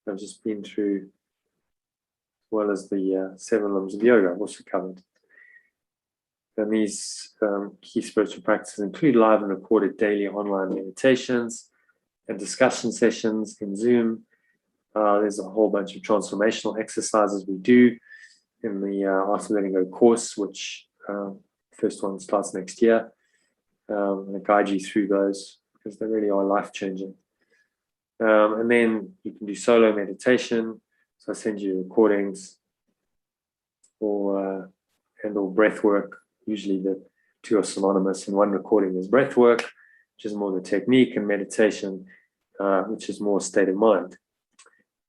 I've just been through, as well as the 7 limbs of yoga I've also covered. And these key spiritual practices include live and recorded daily online meditations and discussion sessions in Zoom. There's a whole bunch of transformational exercises we do in the Art of Letting Go course, which first one starts next year. I guide you through those because they really are life-changing. And then you can do solo meditation. So I send you recordings or breath work. Usually the 2 are synonymous. In one recording is breath work, which is more the technique, and meditation, which is more state of mind.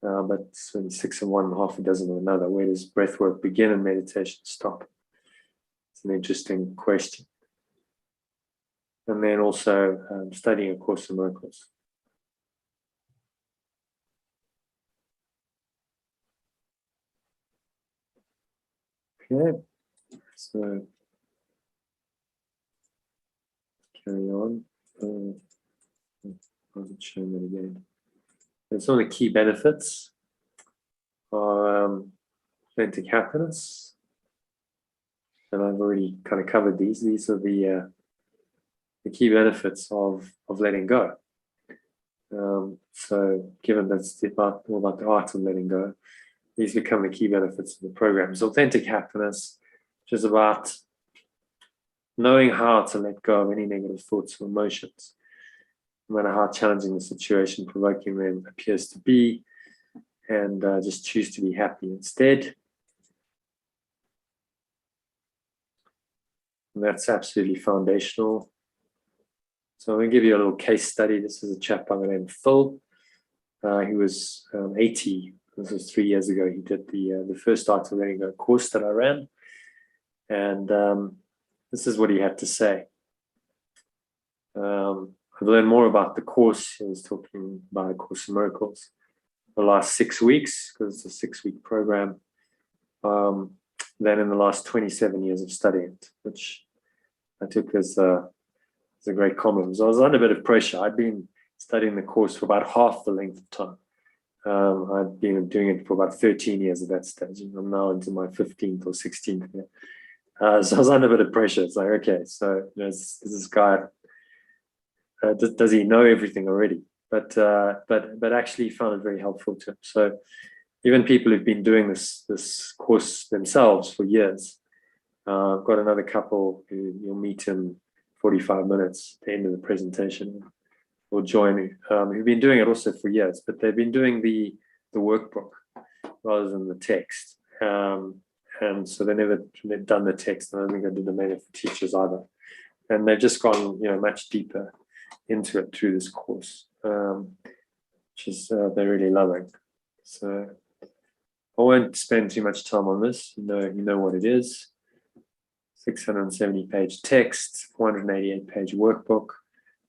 But it's really 6 in one and half a dozen in another. Where does breath work begin and meditation stop? It's an interesting question. And then also studying A Course in Miracles. Okay, so carry on. I'll show that again. And some of the key benefits are authentic happiness. And I've already kind of covered these. These are the key benefits of letting go. So given that's all about the art of letting go, these become the key benefits of the program. So authentic happiness, which is about knowing how to let go of any negative thoughts or emotions, no matter how challenging the situation, provoking them appears to be, and just choose to be happy instead. And that's absolutely foundational. So I'm going to give you a little case study. This is a chap by the name of Phil. He was 80. This was 3 years ago. He did the first Art of Letting Go course that I ran. And this is what he had to say. I've learned more about the course. He was talking about A Course in Miracles the last 6 weeks, because it's a 6-week program, than in the last 27 years of studying it, which I took as a great compliment. So I was under a bit of pressure. I'd been studying the course for about half the length of time. I'd been doing it for about 13 years at that stage, and I'm now into my 15th or 16th year. So I was under a bit of pressure. It's like, okay, so is this guy, does he know everything already? But actually found it very helpful to him. So even people who've been doing this course themselves for years, I've got another couple who you'll meet in 45 minutes at the end of the presentation, will join, who've been doing it also for years, but they've been doing the workbook rather than the text. And so they've done the text, and I don't think I did the manual for teachers either. And they've just gone, much deeper into it through this course, which is they're really loving. So I won't spend too much time on this. You know what it is. 670-page text, 488-page workbook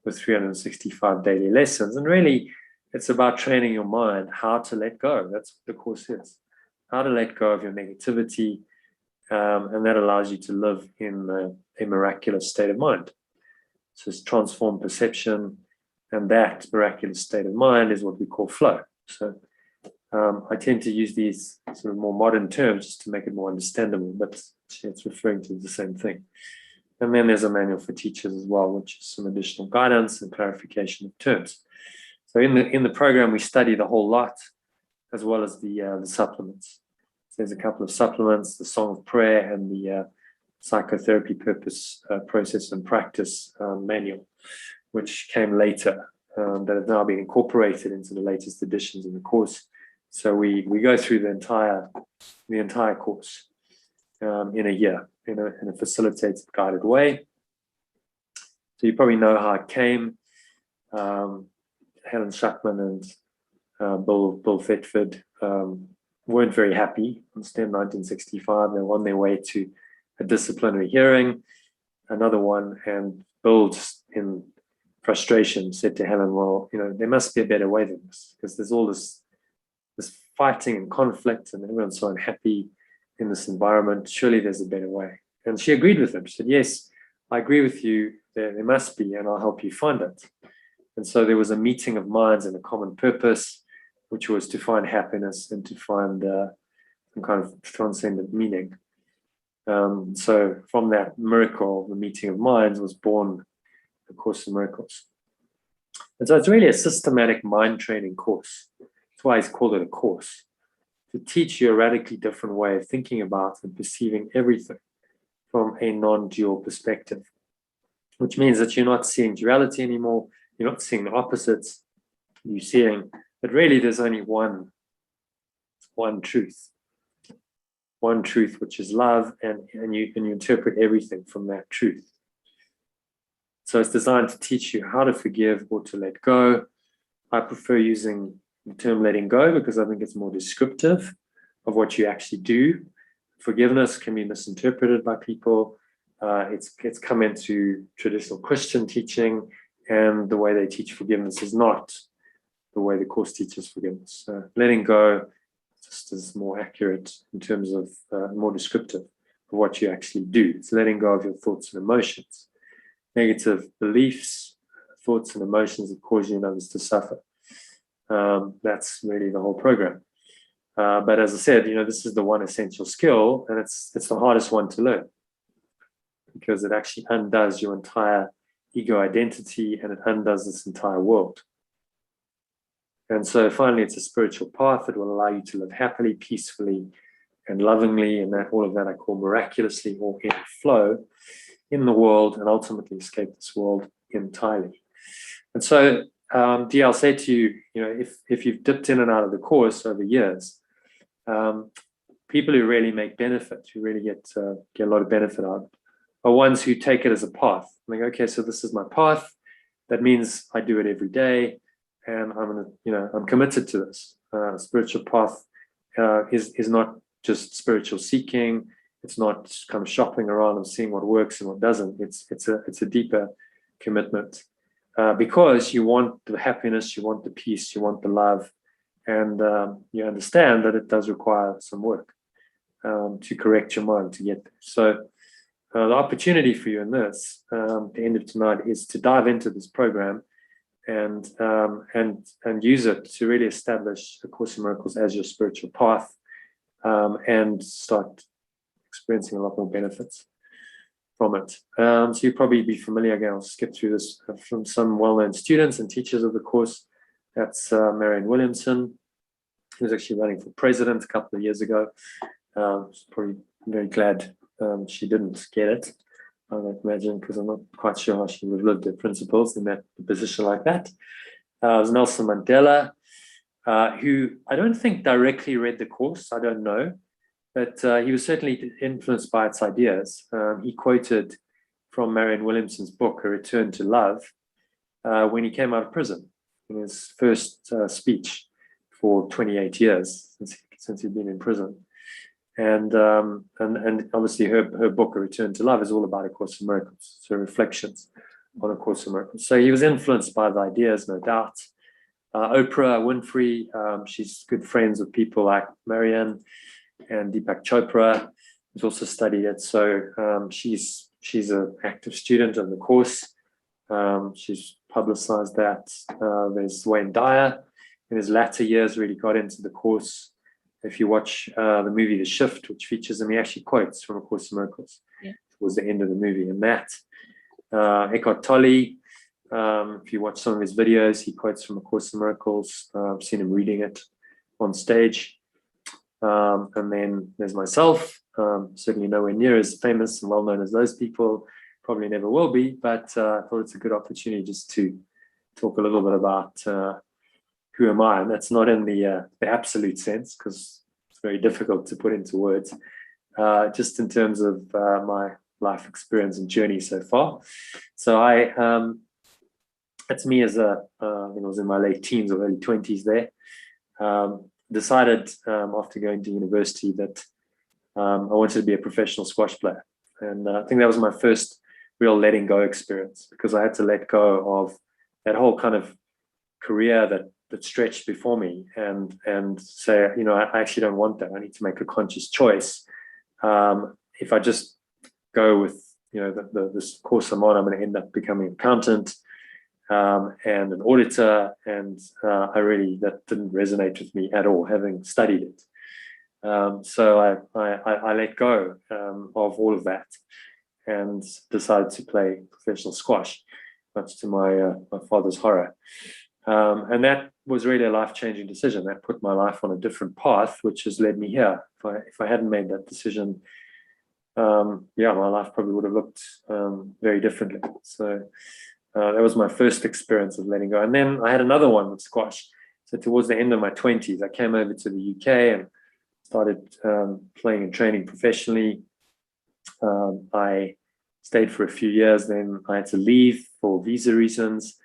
with 365 daily lessons. And really, it's about training your mind how to let go. That's what the course is. How to let go of your negativity, and that allows you to live in a miraculous state of mind. So it's transformed perception, and that miraculous state of mind is what we call flow. So I tend to use these sort of more modern terms just to make it more understandable, but it's referring to the same thing. And then there's a manual for teachers as well, which is some additional guidance and clarification of terms. So in the program, we study the whole lot, as well as the supplements. So there's a couple of supplements, the Song of Prayer and the Psychotherapy Purpose, Process and Practice manual, which came later, that have now been incorporated into the latest editions of the course. So we go through the entire course in a year, in a facilitated, guided way. So you probably know how it came. Helen Schuckman and Bill Thetford weren't very happy on STEM 1965. They were on their way to a disciplinary hearing, another one, and Bill, just in frustration, said to Helen, well, there must be a better way than this, because there's all this fighting and conflict, and everyone's so unhappy in this environment. Surely there's a better way. And she agreed with him. She said, yes, I agree with you. There must be, and I'll help you find it. And so there was a meeting of minds and a common purpose, which was to find happiness and to find some kind of transcendent meaning. So from that miracle, the meeting of minds, was born A Course in Miracles. And so it's really a systematic mind training course. That's why he's called it a course, to teach you a radically different way of thinking about and perceiving everything from a non-dual perspective, which means that you're not seeing duality anymore. You're not seeing the opposites. You're seeing that really there's only one truth, which is love, and you interpret everything from that truth. So it's designed to teach you how to forgive or to let go. I prefer using the term letting go because I think it's more descriptive of what you actually do. Forgiveness can be misinterpreted by people. It's come into traditional Christian teaching, and the way they teach forgiveness is not the way the Course teaches forgiveness. Letting go just is more accurate in terms of more descriptive what you actually do. It's letting go of your thoughts and emotions, negative beliefs, thoughts and emotions that cause you and others to suffer. That's really the whole program. But as I said, this is the one essential skill, and it's the hardest one to learn, because it actually undoes your entire ego identity, and it undoes this entire world. And so finally, it's a spiritual path that will allow you to live happily, peacefully, and lovingly, and that all of that I call miraculously, or in flow in the world, and ultimately escape this world entirely. And so, Dee, I'll say to you, if you've dipped in and out of the course over years, people who really make benefit, who really get a lot of benefit out of it, are ones who take it as a path. Like, okay, so this is my path. That means I do it every day, and I'm committed to this. Spiritual path is not just spiritual seeking. It's not kind of shopping around and seeing what works and what doesn't. It's a deeper commitment, because you want the happiness, you want the peace, you want the love, and you understand that it does require some work to correct your mind to get there. So the opportunity for you in this, the end of tonight, is to dive into this program and use it to really establish A Course in Miracles as your spiritual path, and start experiencing a lot more benefits from it. So you'll probably be familiar, again, I'll skip through this, from some well-known students and teachers of the course. That's Marianne Williamson, who was actually running for president a couple of years ago. Probably very glad she didn't get it, I would imagine, because I'm not quite sure how she would have lived her principles in that position like that. There's Nelson Mandela, who I don't think directly read the course, I don't know, but he was certainly influenced by its ideas. He quoted from Marianne Williamson's book, A Return to Love, when he came out of prison, in his first speech for 28 years since he'd been in prison. And obviously her book, A Return to Love, is all about A Course in Miracles, so reflections on A Course in Miracles. So he was influenced by the ideas, no doubt. Oprah Winfrey, she's good friends with people like Marianne and Deepak Chopra, who's also studied it. So she's an active student of the course. She's publicized that. There's Wayne Dyer, in his latter years, really got into the course. If you watch the movie The Shift, which features him, he actually quotes from A Course in Miracles towards the end of the movie. And that, Eckhart Tolle, if you watch some of his videos, he quotes from A Course in Miracles. I've seen him reading it on stage. And then there's myself, certainly nowhere near as famous and well-known as those people, probably never will be, but I thought it's a good opportunity just to talk a little bit about who am I? And that's not in the absolute sense, because it's very difficult to put into words, just in terms of my life experience and journey so far. So that's me as I was in my late teens or early 20s there. Decided after going to university that I wanted to be a professional squash player. And I think that was my first real letting go experience, because I had to let go of that whole kind of career that stretched before me and say, I actually don't want that. I need to make a conscious choice. If I just go with, this course I'm on, I'm going to end up becoming an accountant and an auditor. And that didn't resonate with me at all, having studied it. So I let go of all of that and decided to play professional squash, much to my father's horror. And that was really a life-changing decision. That put my life on a different path, which has led me here. If I hadn't made that decision, my life probably would have looked very differently. So that was my first experience of letting go. And then I had another one with squash. So towards the end of my 20s, I came over to the UK and started playing and training professionally. I stayed for a few years, then I had to leave for visa reasons.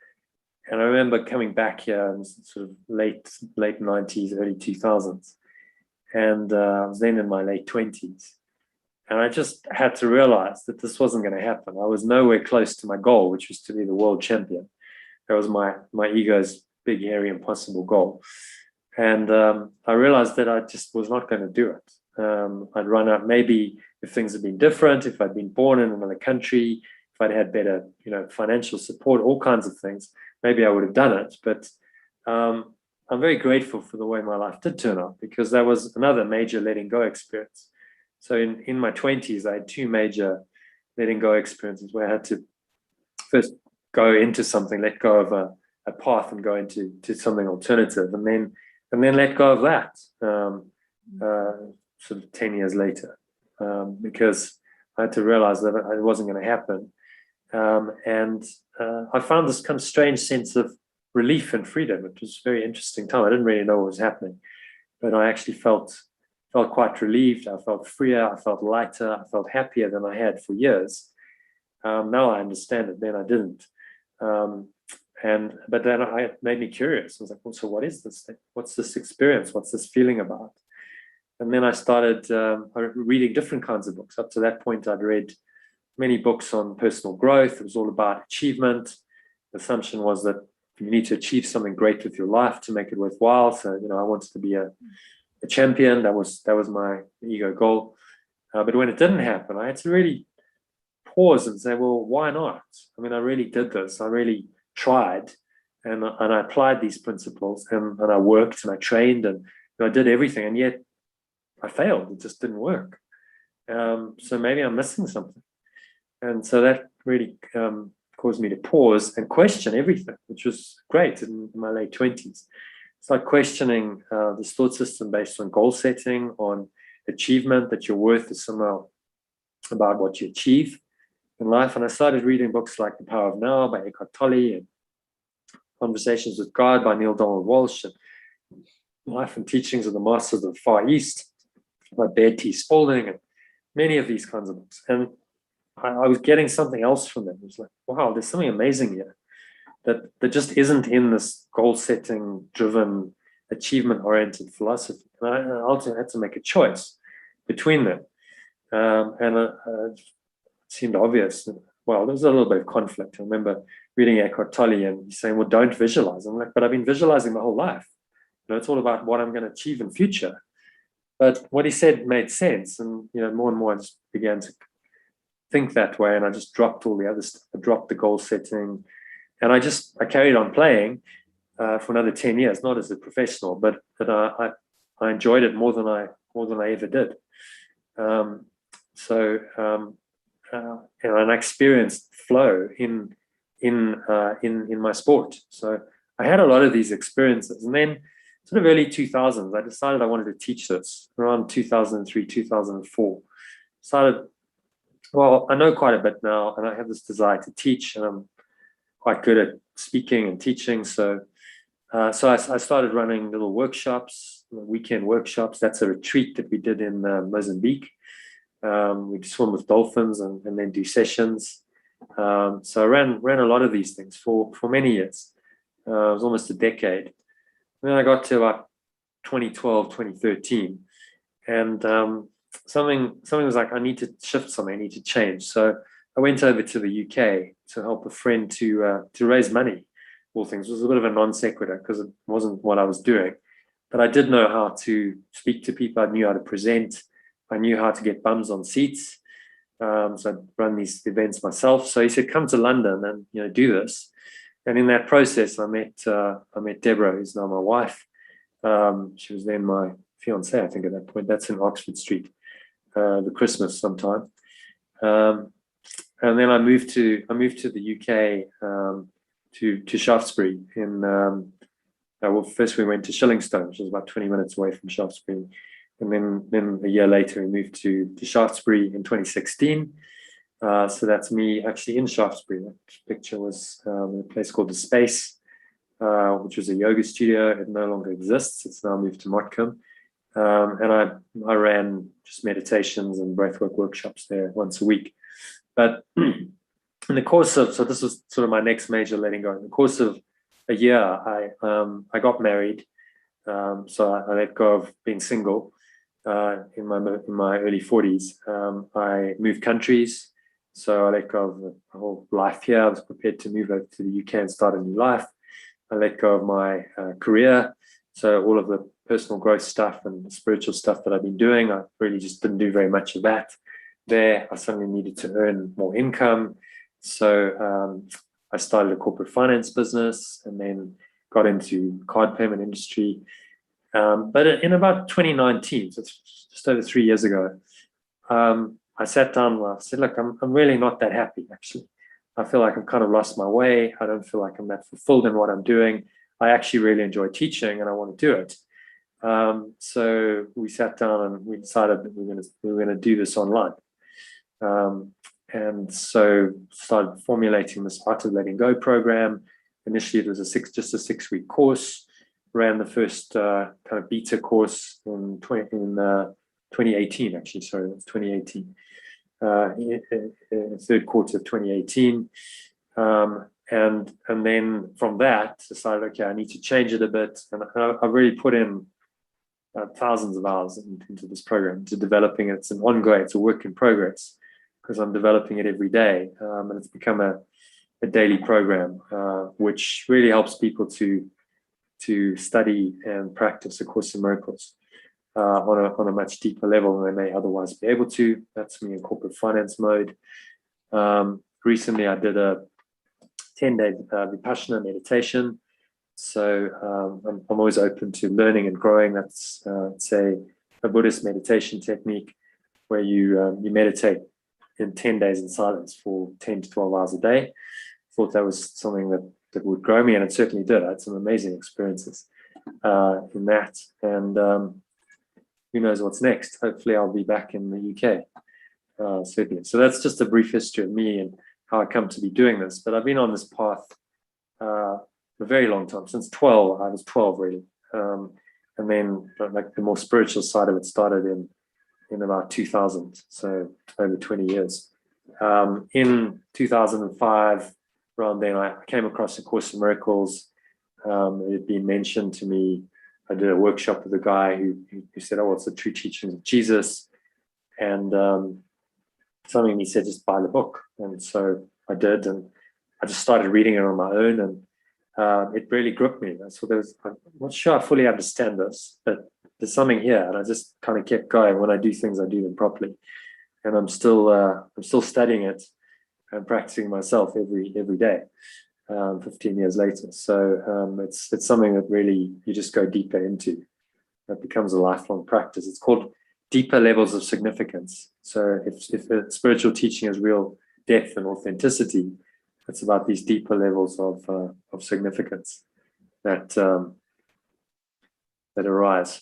And I remember coming back here in sort of late 90s, early 2000s. And I was then in my late 20s. And I just had to realize that this wasn't going to happen. I was nowhere close to my goal, which was to be the world champion. That was my ego's big, hairy, impossible goal. And I realized that I just was not going to do it. I'd run out. Maybe if things had been different, if I'd been born in another country, if I'd had better, financial support, all kinds of things, maybe I would have done it. But I'm very grateful for the way my life did turn out, because that was another major letting go experience. So in my 20s, I had two major letting go experiences where I had to first go into something, let go of a path and go into something alternative, and then let go of that sort of 10 years later, because I had to realize that it wasn't going to happen. And I found this kind of strange sense of relief and freedom. It was a very interesting time. I didn't really know what was happening, but I actually felt quite relieved. I felt freer. I felt lighter. I felt happier than I had for years. Now I understand it. Then I didn't. But then it made me curious. I was like, well, so what is this thing? What's this experience? What's this feeling about? And then I started reading different kinds of books. Up to that point, I'd read many books on personal growth. It was all about achievement. The assumption was that you need to achieve something great with your life to make it worthwhile. So, I wanted to be a champion. That was my ego goal. But when it didn't happen, I had to really pause and say, well, why not? I mean, I really did this. I really tried, and I applied these principles, and I worked and I trained, and I did everything, and yet I failed. It just didn't work. So maybe I'm missing something. And so that really caused me to pause and question everything, which was great in my late 20s. It's like questioning this thought system based on goal setting, on achievement, that your worth is somehow about what you achieve in life. And I started reading books like The Power of Now by Eckhart Tolle, and Conversations with God by Neil Donald Walsh, and Life and Teachings of the Masters of the Far East by Baird T. Spalding, and many of these kinds of books. And I was getting something else from them. It was like, wow, there's something amazing here that just isn't in this goal-setting driven, achievement-oriented philosophy. And I ultimately had to make a choice between them. And it seemed obvious. Well, there was a little bit of conflict. I remember reading Eckhart Tolle and he's saying, well, don't visualize. I'm like, but I've been visualizing my whole life. It's all about what I'm going to achieve in future. But what he said made sense. And, more and more I just began to think that way. And I just dropped all the other stuff. I dropped the goal setting. And I carried on playing for another 10 years, not as a professional, but I enjoyed it more than I ever did. And I experienced flow in my sport. So I had a lot of these experiences, and then sort of early 2000s, I decided I wanted to teach this. Around 2003, 2004, I know quite a bit now, and I have this desire to teach, and I'm quite good at speaking and teaching. So I started running little workshops, weekend workshops. That's a retreat that we did in Mozambique. We'd swim with dolphins and then do sessions. So I ran a lot of these things for many years. It was almost a decade. And then I got to about 2012, 2013, and something was like, I need to shift something. I need to change. So I went over to the UK to help a friend to raise money. All things. It was a bit of a non sequitur because it wasn't what I was doing, but I did know how to speak to people. I knew how to present. I knew how to get bums on seats. So I'd run these events myself. So he said, come to London and do this. And in that process, I met Deborah, who's now my wife. She was then my fiance, I think, at that point. That's in Oxford Street, the Christmas sometime. And then I moved to the UK, to Shaftesbury. First we went to Shillingstone, which was about 20 minutes away from Shaftesbury. And then a year later, we moved to Shaftesbury in 2016. So that's me actually in Shaftesbury. That picture was in a place called The Space, which was a yoga studio. It no longer exists. It's now moved to Motcombe. And I ran just meditations and breathwork workshops there once a week. But in the course of, so this was sort of my next major letting go. In the course of a year, I got married. So I let go of being single in my early 40s. I moved countries. So I let go of the whole life here. I was prepared to move over to the UK and start a new life. I let go of my career. So all of the personal growth stuff and the spiritual stuff that I've been doing, I really just didn't do very much of that. there, I suddenly needed to earn more income. So I started a corporate finance business and then got into card payment industry. But in about 2019, so it's just over 3 years ago, I sat down and I said, look, I'm really not that happy, actually. I feel like I've kind of lost my way. I don't feel like I'm that fulfilled in what I'm doing. I actually really enjoy teaching and I want to do it. So we sat down and we decided that we were going to do this online. And so started formulating this Art of Letting Go program. Initially, it was just a 6-week course. Ran the first kind of beta course in 2018, actually. Sorry, it was 2018. Third quarter of 2018. And then from that, decided, okay, I need to change it a bit. And I really put in thousands of hours into this program, to developing it. It's an ongoing, it's a work in progress, because I'm developing it every day. And it's become a daily program, which really helps people to study and practice A Course in Miracles on a much deeper level than they may otherwise be able to. That's me in corporate finance mode. Recently, I did a 10-day Vipassana meditation. So I'm always open to learning and growing. That's it's a Buddhist meditation technique where you meditate in 10 days in silence for 10 to 12 hours a day. Thought that was something that would grow me, and it certainly did. I had some amazing experiences in that. And who knows what's next? Hopefully I'll be back in the UK, certainly. So that's just a brief history of me and how I come to be doing this. But I've been on this path a very long time, since 12. I was 12 really. And then like the more spiritual side of it started in about 2000, so over 20 years. In 2005, around then, I came across A Course in Miracles. It had been mentioned to me. I did a workshop with a guy who said, oh, what's the true teachings of Jesus? And something he said, just buy the book. And so I did, and I just started reading it on my own, and it really gripped me. So I'm not sure I fully understand this, but there's something here, and I just kind of kept going. When I do things, I do them properly, and I'm still studying it and practicing myself every day, 15 years later. So it's something that really you just go deeper into. It becomes a lifelong practice. It's called deeper levels of significance. So if a spiritual teaching has real depth and authenticity, it's about these deeper levels of significance that arise.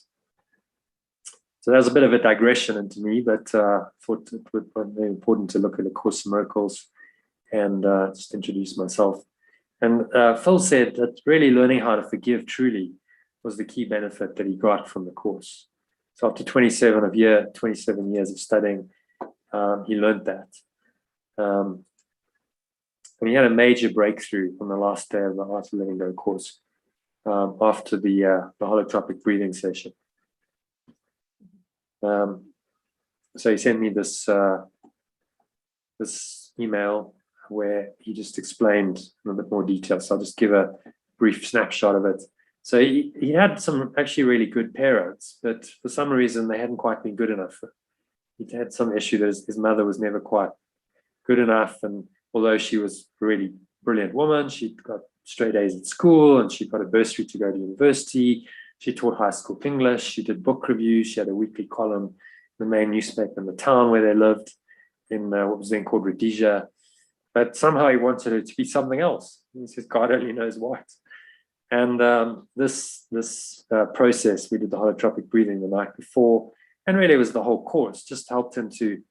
So that was a bit of a digression into me, but thought it would be very important to look at A Course in Miracles and just introduce myself. And Phil said that really learning how to forgive truly was the key benefit that he got from the course. So after 27 years of studying, he learned that. And he had a major breakthrough on the last day of the Art of Letting Go course after the holotropic breathing session. So he sent me this email where he just explained in a bit more detail. So I'll just give a brief snapshot of it. So he had some actually really good parents, but for some reason they hadn't quite been good enough. He had some issue that his mother was never quite good enough, and although she was a really brilliant woman, she got straight A's at school, and she got a bursary to go to university. She taught high school English. She did book reviews. She had a weekly column in the main newspaper in the town where they lived, in what was then called Rhodesia. But somehow he wanted her to be something else. He says, God only knows what. And this process, we did the holotropic breathing the night before, and really it was the whole course, just helped him to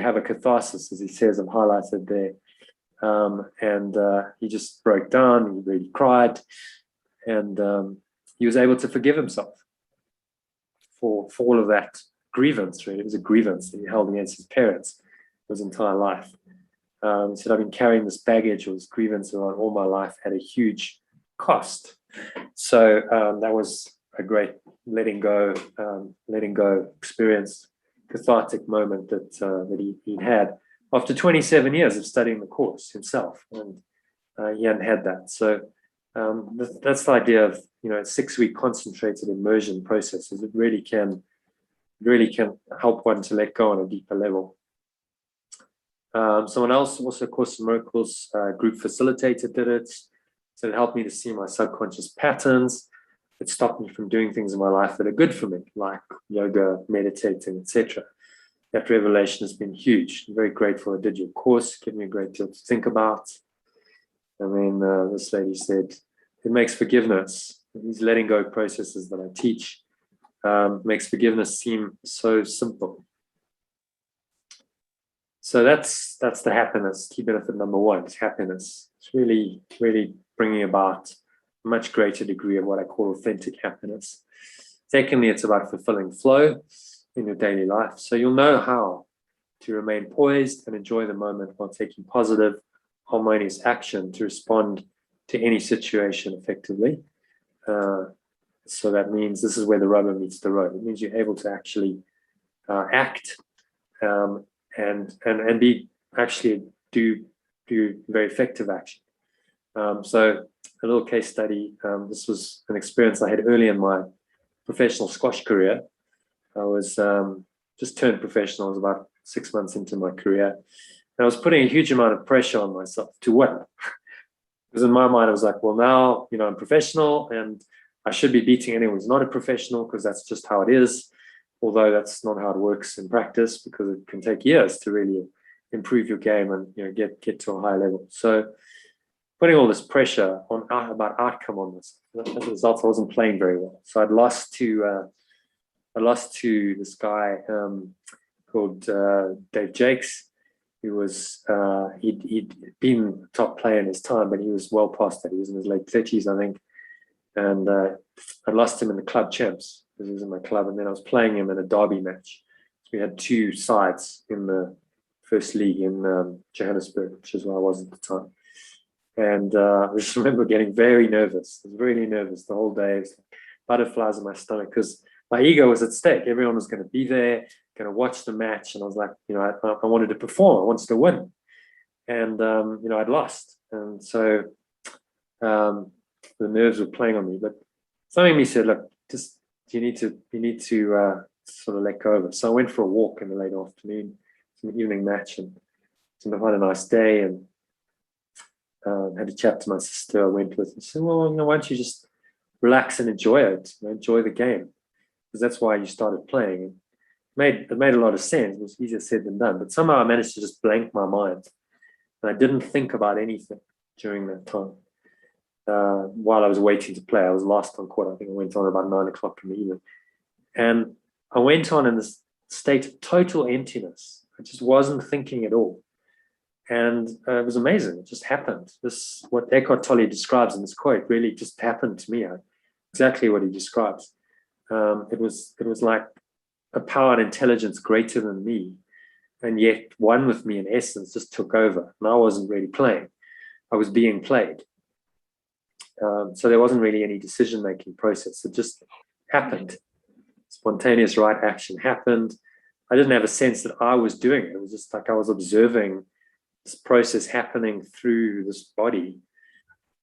have a catharsis, as he says, I've highlighted there. And he just broke down, he really cried, and he was able to forgive himself for all of that grievance, really. It was a grievance that he held against his parents his entire life. He said, I've been carrying this baggage or this grievance around all my life at a huge cost. So that was a great letting go experience, cathartic moment that he had after 27 years of studying the course himself, and he hadn't had that. So that's the idea of 6-week concentrated immersion processes. It really can help one to let go on a deeper level. Someone else, also Course in Miracles, group facilitator, did it. So it helped me to see my subconscious patterns. It stopped me from doing things in my life that are good for me, like yoga, meditating, etc. That revelation has been huge. I'm very grateful I did your course. Gave me a great deal to think about. And then this lady said, it makes forgiveness, these letting go processes that I teach, makes forgiveness seem so simple. So that's the happiness. Key benefit number one is happiness. It's really, really bringing about a much greater degree of what I call authentic happiness. Secondly, it's about fulfilling flow in your daily life. So you'll know how to remain poised and enjoy the moment while taking positive, harmonious action to respond to any situation effectively. So that means this is where the rubber meets the road. It means you're able to actually act and be actually do very effective action. So a little case study. This was an experience I had early in my professional squash career. I was just turned professional. I was about 6 months into my career. And I was putting a huge amount of pressure on myself to win. Because in my mind, I was like, well, now, I'm professional and I should be beating anyone who's not a professional because that's just how it is. Although that's not how it works in practice, because it can take years to really improve your game and get to a high level. So putting all this pressure on about outcome on this, as a result, I wasn't playing very well. So I lost to this guy called Dave Jakes. He was he'd been a top player in his time, but he was well past that. He was in his late 30s, I think. And I lost him in the club champs because he was in my club, and then I was playing him in a derby match. So we had two sides in the first league in Johannesburg, which is where I was at the time. And I just remember getting very nervous. I was really nervous the whole day. It was like butterflies in my stomach because my ego was at stake. Everyone was going to be there, going to watch the match, and I was like, I wanted to perform. I wanted to win, and I'd lost, and so the nerves were playing on me. But something in me said, look, just you need to sort of let go of it. So I went for a walk in the late afternoon, some evening match, and I had a nice day, and had a chat to my sister I went with, and said, well, why don't you just relax and enjoy it, enjoy the game, because that's why you started playing. It made a lot of sense. It was easier said than done, but somehow I managed to just blank my mind, and I didn't think about anything during that time. While I was waiting to play, I was last on court. I think I went on about 9 o'clock in the evening, and I went on in this state of total emptiness. I just wasn't thinking at all. And it was amazing. It just happened. This, what Eckhart Tolle describes in this quote, really just happened to me. Exactly what he describes. It was like a power and intelligence greater than me, and yet one with me in essence just took over. And I wasn't really playing. I was being played. So there wasn't really any decision-making process. It just happened. Spontaneous right action happened. I didn't have a sense that I was doing it. It was just like I was observing this process happening through this body,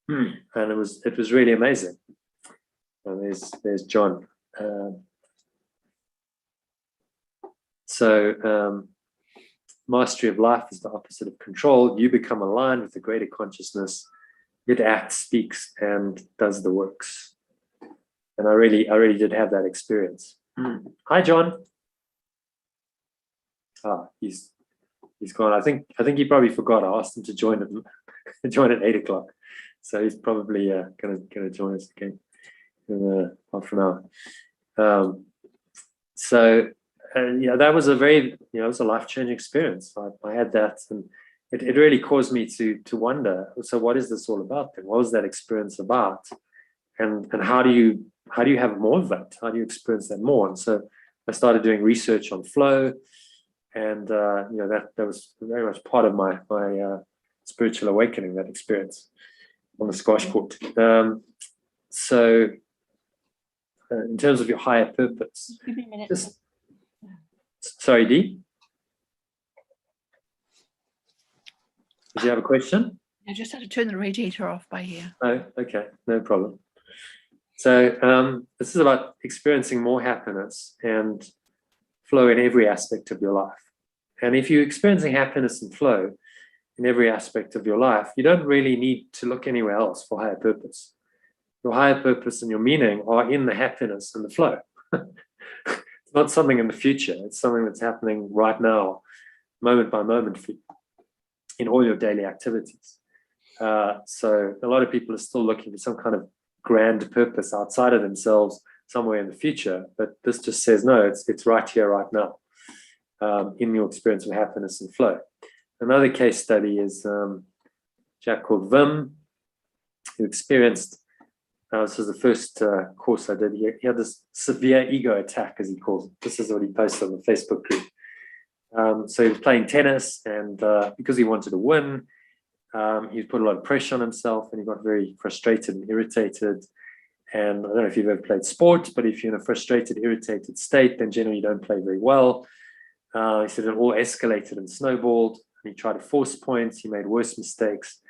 and it was really amazing. And there's John. So mastery of life is the opposite of control. You become aligned with the greater consciousness. It acts, speaks, and does the works. And I really did have that experience. Hi, John. He's gone. I think he probably forgot. I asked him to join at 8 o'clock, so he's probably gonna join us again in half an hour. That was a very it was a life-changing experience. I had that, and it really caused me to wonder. So what is this all about then? What was that experience about? And how do you have more of that? How do you experience that more? And so I started doing research on flow. And that was very much part of my spiritual awakening, that experience on the squash court. So in terms of your higher purpose, give me a minute. Sorry, Dee, did you have a question? I just had to turn the radiator off by here. Oh, okay, no problem. So this is about experiencing more happiness and flow in every aspect of your life. And if you're experiencing happiness and flow in every aspect of your life, you don't really need to look anywhere else for higher purpose. Your higher purpose and your meaning are in the happiness and the flow. It's not something in the future. It's something that's happening right now, moment by moment for you, in all your daily activities. So a lot of people are still looking for some kind of grand purpose outside of themselves somewhere in the future. But this just says, no, it's right here, right now, in your experience of happiness and flow. Another case study is a chap called Wim, who experienced, this was the first course I did. He had this severe ego attack, as he calls it. This is what he posted on the Facebook group. So he was playing tennis, and because he wanted to win, he put a lot of pressure on himself, and he got very frustrated and irritated. And I don't know if you've ever played sport, but if you're in a frustrated, irritated state, then generally you don't play very well. He said it all escalated and snowballed. And he tried to force points. He made worse mistakes,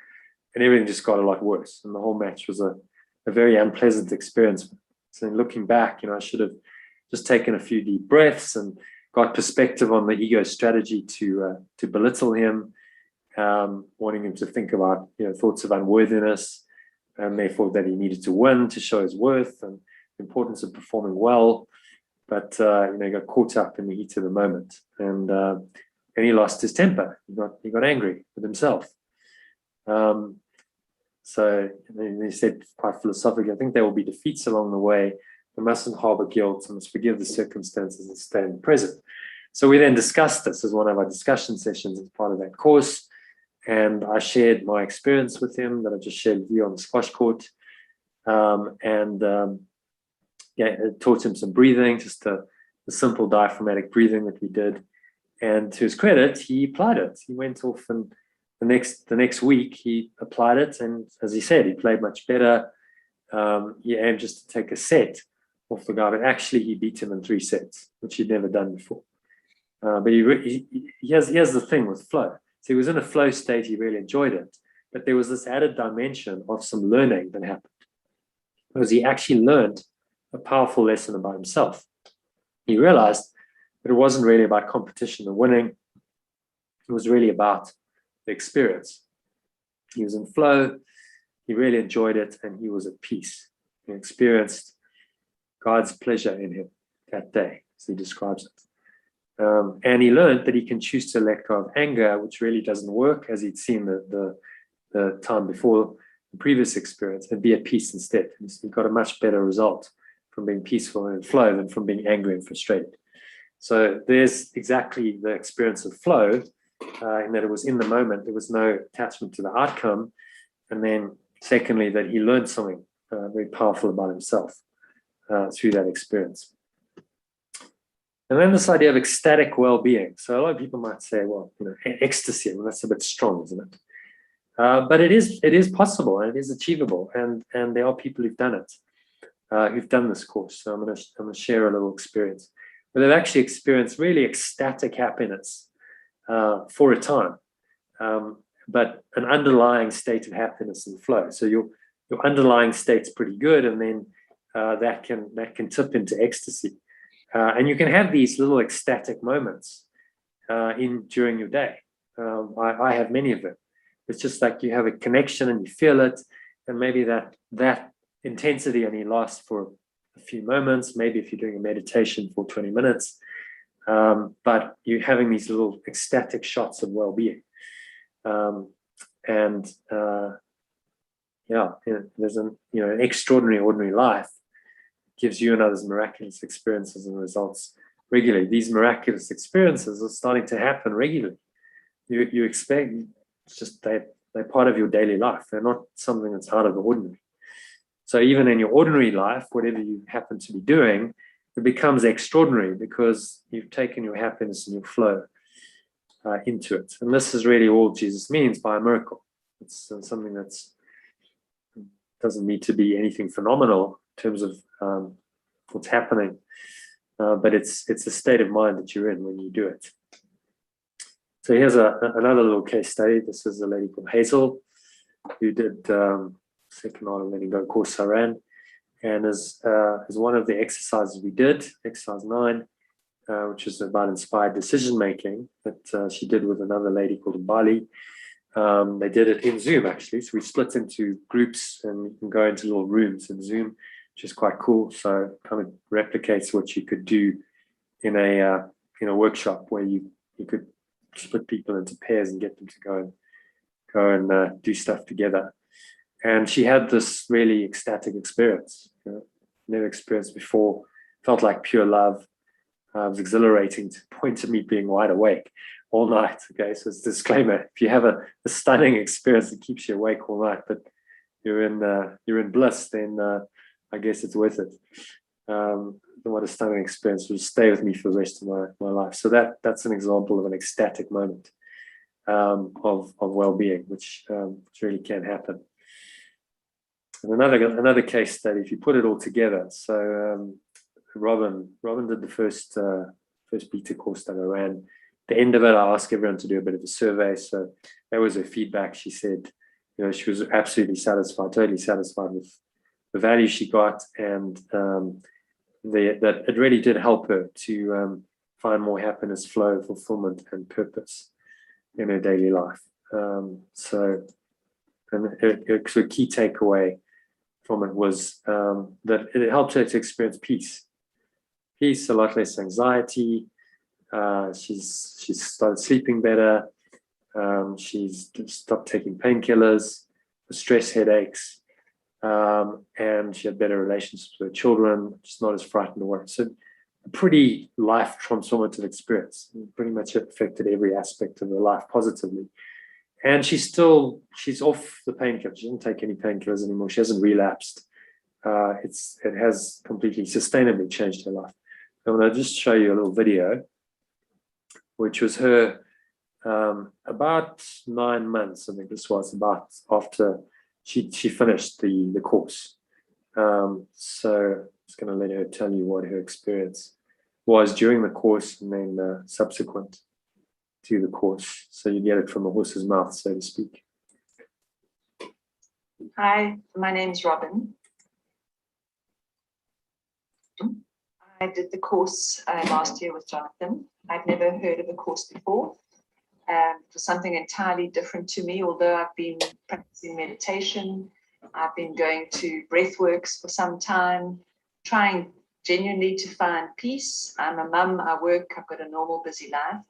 and everything just got a lot worse. And the whole match was a very unpleasant experience. So looking back, I should have just taken a few deep breaths and got perspective on the ego strategy to belittle him, wanting him to think about thoughts of unworthiness, and therefore that he needed to win to show his worth and the importance of performing well. But he got caught up in the heat of the moment, and he lost his temper. He got angry with himself. So he said quite philosophically, I think there will be defeats along the way. We mustn't harbor guilt and must forgive the circumstances and stay in the present. So we then discussed this as one of our discussion sessions as part of that course. And I shared my experience with him that I just shared with you on the squash court. It taught him some breathing, just the simple diaphragmatic breathing that we did. And to his credit, he applied it. He went off, and the next week he applied it. And as he said, he played much better. He aimed just to take a set off the guy, but actually he beat him in 3 sets, which he'd never done before. But here's the thing with flow. So he was in a flow state. He really enjoyed it. But there was this added dimension of some learning that happened, because he actually learned a powerful lesson about himself. He realized that it wasn't really about competition and winning. It was really about the experience. He was in flow. He really enjoyed it, and he was at peace. He experienced God's pleasure in him that day, as he describes it. And he learned that he can choose to let go of anger, which really doesn't work, as he'd seen the time before the previous experience, and be at peace instead. And he got a much better result from being peaceful and in flow than from being angry and frustrated. So there's exactly the experience of flow, in that it was in the moment. There was no attachment to the outcome. And then secondly, that he learned something very powerful about himself through that experience. And then this idea of ecstatic well-being. So a lot of people might say, well, ecstasy, that's a bit strong, isn't it? But it is possible, and it is achievable. And there are people who've done it, who've done this course. So I'm going to share a little experience where they've actually experienced really ecstatic happiness for a time, but an underlying state of happiness and flow. So your underlying state's pretty good, and then that can tip into ecstasy. And you can have these little ecstatic moments during your day. I have many of them. It's just like you have a connection and you feel it, and maybe that intensity only lasts for a few moments, maybe if you're doing a meditation for 20 minutes, but you're having these little ecstatic shots of well-being. There's an extraordinary ordinary life gives you and others miraculous experiences and results regularly. These miraculous experiences are starting to happen regularly. You expect, it's just they're part of your daily life. They're not something that's out of the ordinary. So even in your ordinary life, whatever you happen to be doing, it becomes extraordinary because you've taken your happiness and your flow into it. And this is really all Jesus means by a miracle. It's something that's doesn't need to be anything phenomenal in terms of what's happening, but it's a state of mind that you're in when you do it. So here's another little case study. This is a lady called Hazel who did second art of letting go course I ran, and as one of the exercises we did, exercise 9, which is about inspired decision making, that she did with another lady called Bali. They did it in Zoom, actually. So we split into groups, and you can go into little rooms in Zoom, which is quite cool. So it kind of replicates what you could do in a workshop, where you could split people into pairs and get them to go and do stuff together. And she had this really ecstatic experience, never experienced before. Felt like pure love. It was exhilarating to the point of me being wide awake all night. Okay, so it's a disclaimer: if you have a stunning experience that keeps you awake all night, but you're in bliss, then I guess it's worth it. What a stunning experience will stay with me for the rest of my life. So that's an example of an ecstatic moment of well-being, which really can happen. And another case study, if you put it all together. So Robin did the first beta course that I ran. At the end of it, I asked everyone to do a bit of a survey. So that was her feedback. She said, she was absolutely satisfied, totally satisfied with the value she got, and that it really did help her to find more happiness, flow, fulfillment, and purpose in her daily life. So a key takeaway from it was that it helped her to experience peace, a lot less anxiety. She's started sleeping better. She's stopped taking painkillers, stress headaches, and she had better relationships with her children. She's not as frightened or worried. So a pretty life transformative experience. It pretty much affected every aspect of her life positively. And she's off the painkillers. She doesn't take any painkillers anymore. She hasn't relapsed. It has completely sustainably changed her life. I'm going to just show you a little video, which was her about 9 months, I think this was, about after she finished the course. So I'm just going to let her tell you what her experience was during the course and then subsequent to the course. So you get it from the horse's mouth, so to speak. Hi, my name's Robin. I did the course last year with Jonathan. I'd never heard of the course before. It was something entirely different to me, although I've been practicing meditation. I've been going to breathworks for some time, trying genuinely to find peace. I'm a mum, I work, I've got a normal busy life.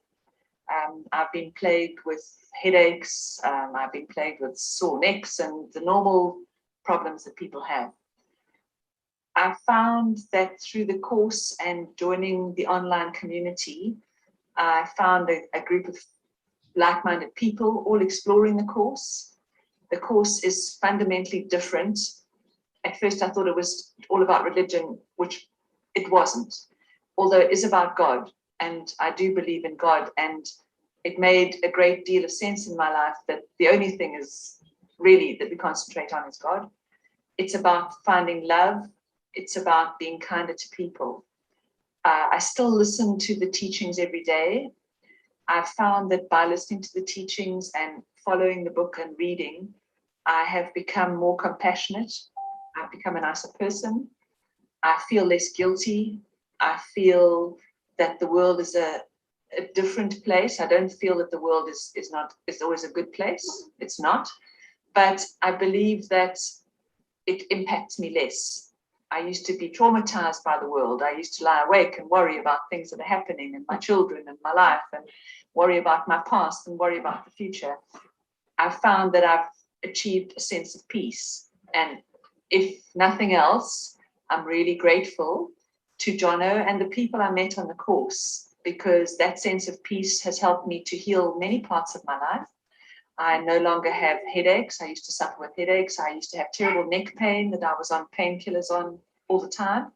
I've been plagued with headaches, I've been plagued with sore necks and the normal problems that people have. I found that through the course and joining the online community, I found a group of like-minded people all exploring the course. The course is fundamentally different. At first I thought it was all about religion, which it wasn't, although it is about God, and I do believe in God, and it made a great deal of sense in my life that the only thing is really that we concentrate on is God. It's about finding love. It's about being kinder to people. I still listen to the teachings every day. I've found that by listening to the teachings and following the book and reading, I have become more compassionate. I've become a nicer person. I feel less guilty. I feel that the world is a different place. I don't feel that the world is always a good place. It's not. But I believe that it impacts me less. I used to be traumatized by the world. I used to lie awake and worry about things that are happening and my children and my life, and worry about my past and worry about the future. I've found that I've achieved a sense of peace. And if nothing else, I'm really grateful to Jono and the people I met on the course, because that sense of peace has helped me to heal many parts of my life. I no longer have headaches. I used to suffer with headaches. I used to have terrible neck pain that I was on painkillers on all the time.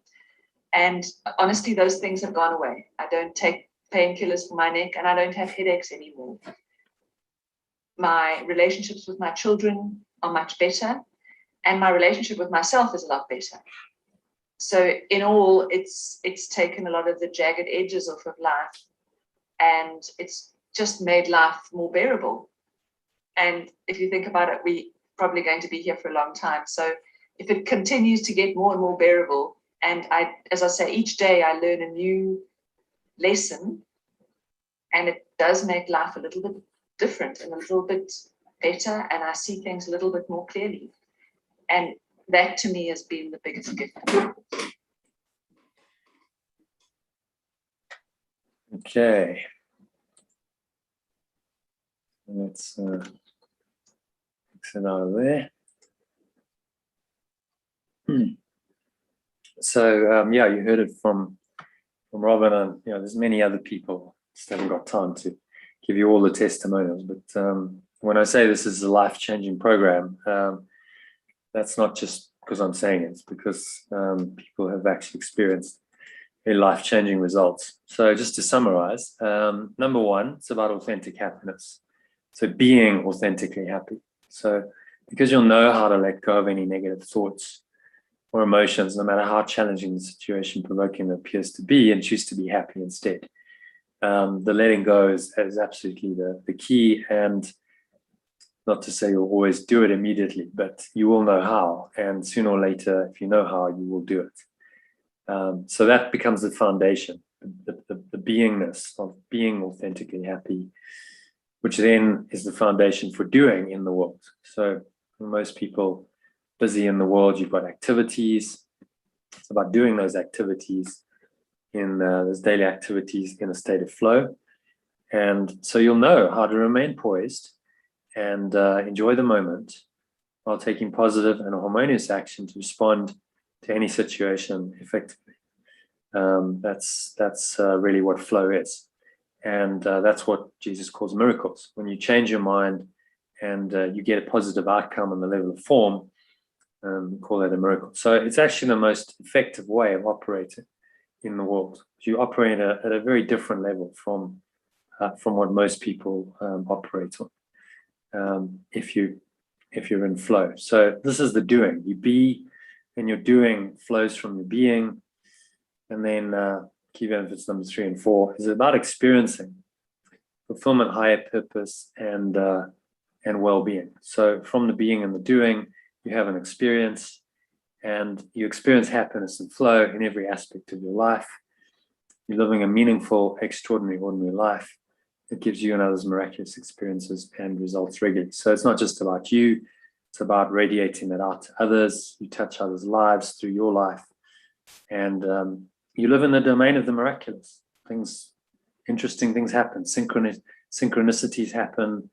And honestly, those things have gone away. I don't take painkillers for my neck, and I don't have headaches anymore. My relationships with my children are much better, and my relationship with myself is a lot better. So in all, it's taken a lot of the jagged edges off of life, and it's just made life more bearable. And if you think about it, we're probably going to be here for a long time. So if it continues to get more and more bearable, and as I say, each day I learn a new lesson, and it does make life a little bit different and a little bit better, and I see things a little bit more clearly. And that to me has been the biggest gift. Okay. Let's exit out of there. So yeah, you heard it from Robin, and there's many other people. Just haven't got time to give you all the testimonials. But when I say this is a life-changing program, that's not just because I'm saying it. It's because people have actually experienced life-changing results. So just to summarize, number one, it's about authentic happiness. So being authentically happy. So because you'll know how to let go of any negative thoughts or emotions, no matter how challenging the situation, provoking it appears to be, and choose to be happy instead. The letting go is absolutely the key, and not to say you'll always do it immediately, but you will know how, and sooner or later, if you know how, you will do it. So that becomes the foundation, the beingness of being authentically happy, which then is the foundation for doing in the world. So most people busy in the world, you've got activities. It's about doing those activities in those daily activities in a state of flow. And so you'll know how to remain poised and enjoy the moment while taking positive and harmonious action to respond to any situation effectively. That's really what flow is. And that's what Jesus calls miracles. When you change your mind and you get a positive outcome on the level of form, we call that a miracle. So it's actually the most effective way of operating in the world. You operate at a very different level from what most people operate on if you're in flow. So this is the doing. You be, and your doing flows from your being. And then key benefits number 3 and 4 is about experiencing fulfillment, higher purpose, and well-being. So from the being and the doing, you have an experience, and you experience happiness and flow in every aspect of your life. You're living a meaningful, extraordinary, ordinary life that gives you and others miraculous experiences and results regularly. So it's not just about you, it's about radiating that out to others. You touch others' lives through your life, and you live in the domain of the miraculous. Interesting things happen, synchronicities happen,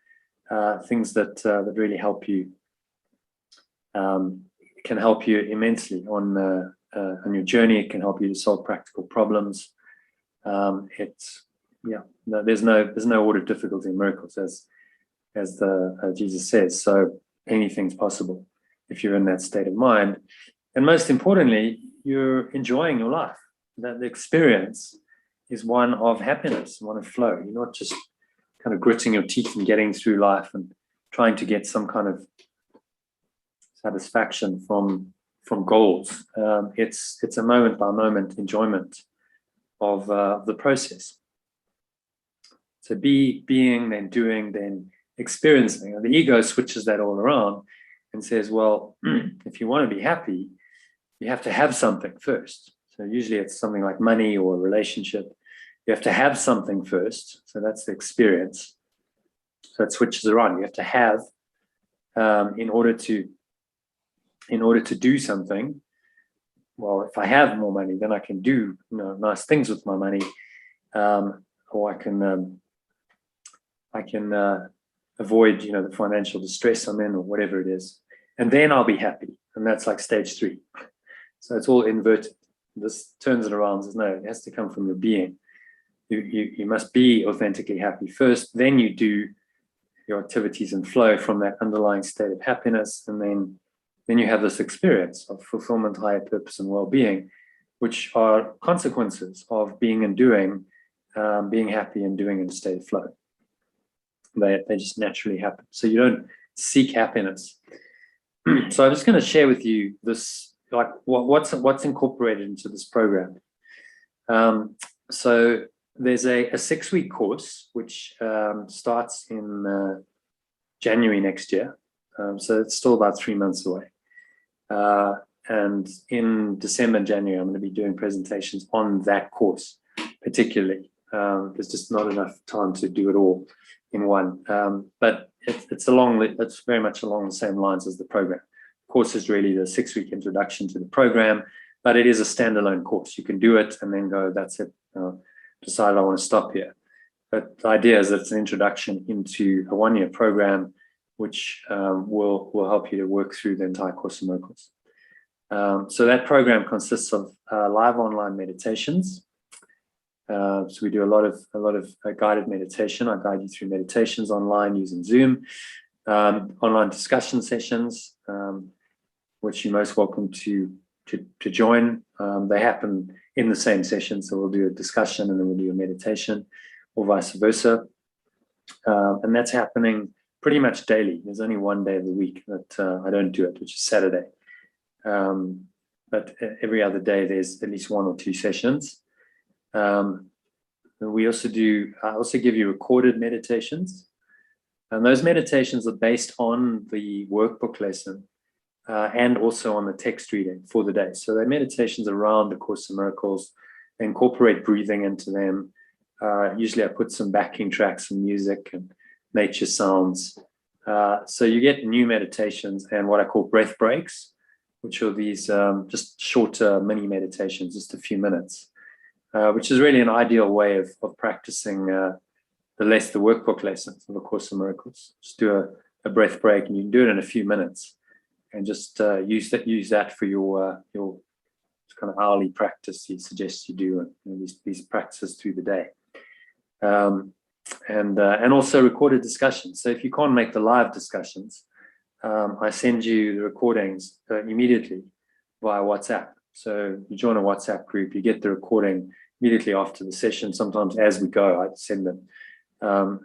things that really help you, can help you immensely on your journey. It can help you to solve practical problems. There's no order of difficulty in miracles, as Jesus says. So anything's possible if you're in that state of mind, and most importantly, you're enjoying your life. That the experience is one of happiness, one of flow. You're not just kind of gritting your teeth and getting through life and trying to get some kind of satisfaction from goals. It's a moment by moment enjoyment of the process. So being, then doing, then experiencing. And the ego switches that all around and says, well, if you want to be happy, you have to have something first. So usually it's something like money or a relationship. You have to have something first. So that's the experience. So it switches around. You have to have in order to do something. Well, if I have more money, then I can do nice things with my money, or I can avoid the financial distress I'm in, or whatever it is, and then I'll be happy. And that's like stage 3. So it's all inverted. This turns it around. Says, no, it has to come from your being. You must be authentically happy first, then you do your activities and flow from that underlying state of happiness, and then you have this experience of fulfillment, higher purpose, and well-being, which are consequences of being and doing, being happy and doing in a state of flow. They just naturally happen. So you don't seek happiness. So I'm just going to share with you this, like what's incorporated into this program. So there's a 6-week course which starts in January next year. So it's still about 3 months away. And in December and January, I'm going to be doing presentations on that course particularly. There's just not enough time to do it all in one. But it's very much along the same lines as the program. The course is really the 6-week introduction to the program, but it is a standalone course. You can do it and then go, that's it, decide I want to stop here. But the idea is that it's an introduction into a 1-year program, which will help you to work through the entire Course in Miracles. So that program consists of live online meditations. So we do a lot of guided meditation. I guide you through meditations online using Zoom, online discussion sessions, which you're most welcome to join. They happen in the same session, so we'll do a discussion and then we'll do a meditation, or vice versa. And that's happening pretty much daily. There's only one day of the week that I don't do it, which is Saturday. But every other day there's at least 1 or 2 sessions. I also give you recorded meditations, and those meditations are based on the workbook lesson and also on the text reading for the day. So they're meditations around the Course in Miracles. They incorporate breathing into them. Usually I put some backing tracks, some music and nature sounds. So you get new meditations and what I call breath breaks, which are these just shorter mini meditations, just a few minutes. Which is really an ideal way of practicing the workbook lessons of the Course in Miracles. Just do a breath break, and you can do it in a few minutes, and just use that for your kind of hourly practice he suggests you do, and these practices through the day, and also recorded discussions. So if you can't make the live discussions, I send you the recordings immediately via WhatsApp. So you join a WhatsApp group, you get the recording immediately after the session. Sometimes as we go, I send them.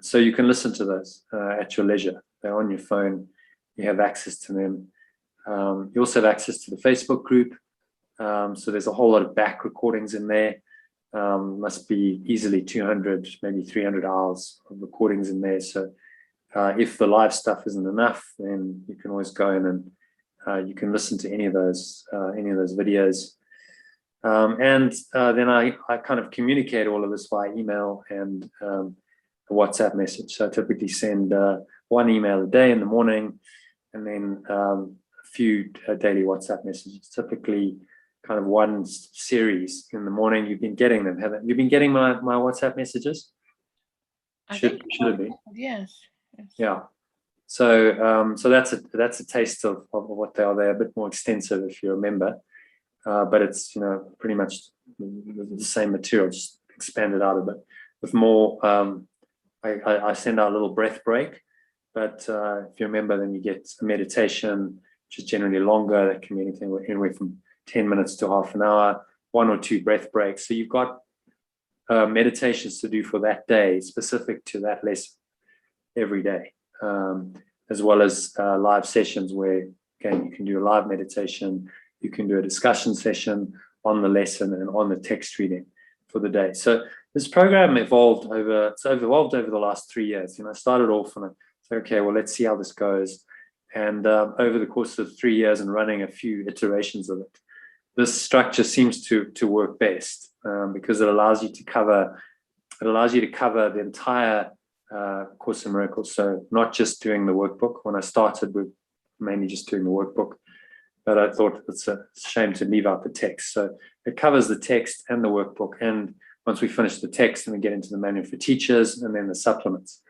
So you can listen to those at your leisure. They're on your phone. You have access to them. You also have access to the Facebook group. So there's a whole lot of back recordings in there. Must be easily 200, maybe 300 hours of recordings in there. So if the live stuff isn't enough, then you can always go in and you can listen to any of those videos. And then I kind of communicate all of this via email and a WhatsApp message. So I typically send 1 email a day in the morning, and then a few daily WhatsApp messages, typically kind of one series in the morning. You've been getting them, haven't you? You've been getting my WhatsApp messages? Should it be? Yes. Yeah. So that's a taste of what they are. They're a bit more extensive if you're a member. But it's pretty much the same material, just expanded out a bit with more. I send out a little breath break, but if you remember, then you get a meditation, which is generally longer. That can be anything anywhere from 10 minutes to half an hour, 1 or 2 breath breaks. So you've got meditations to do for that day, specific to that lesson every day, as well as live sessions where, again, you can do a live meditation. You can do a discussion session on the lesson and on the text reading for the day. So this program evolved over the last 3 years. I started off and I said, okay, well, let's see how this goes. And over the course of 3 years and running a few iterations of it, this structure seems to work best because it allows you to cover the entire Course in Miracles. So not just doing the workbook. When I started with mainly just doing the workbook, but I thought it's a shame to leave out the text. So it covers the text and the workbook. And once we finish the text, then we get into the manual for teachers and then the supplements.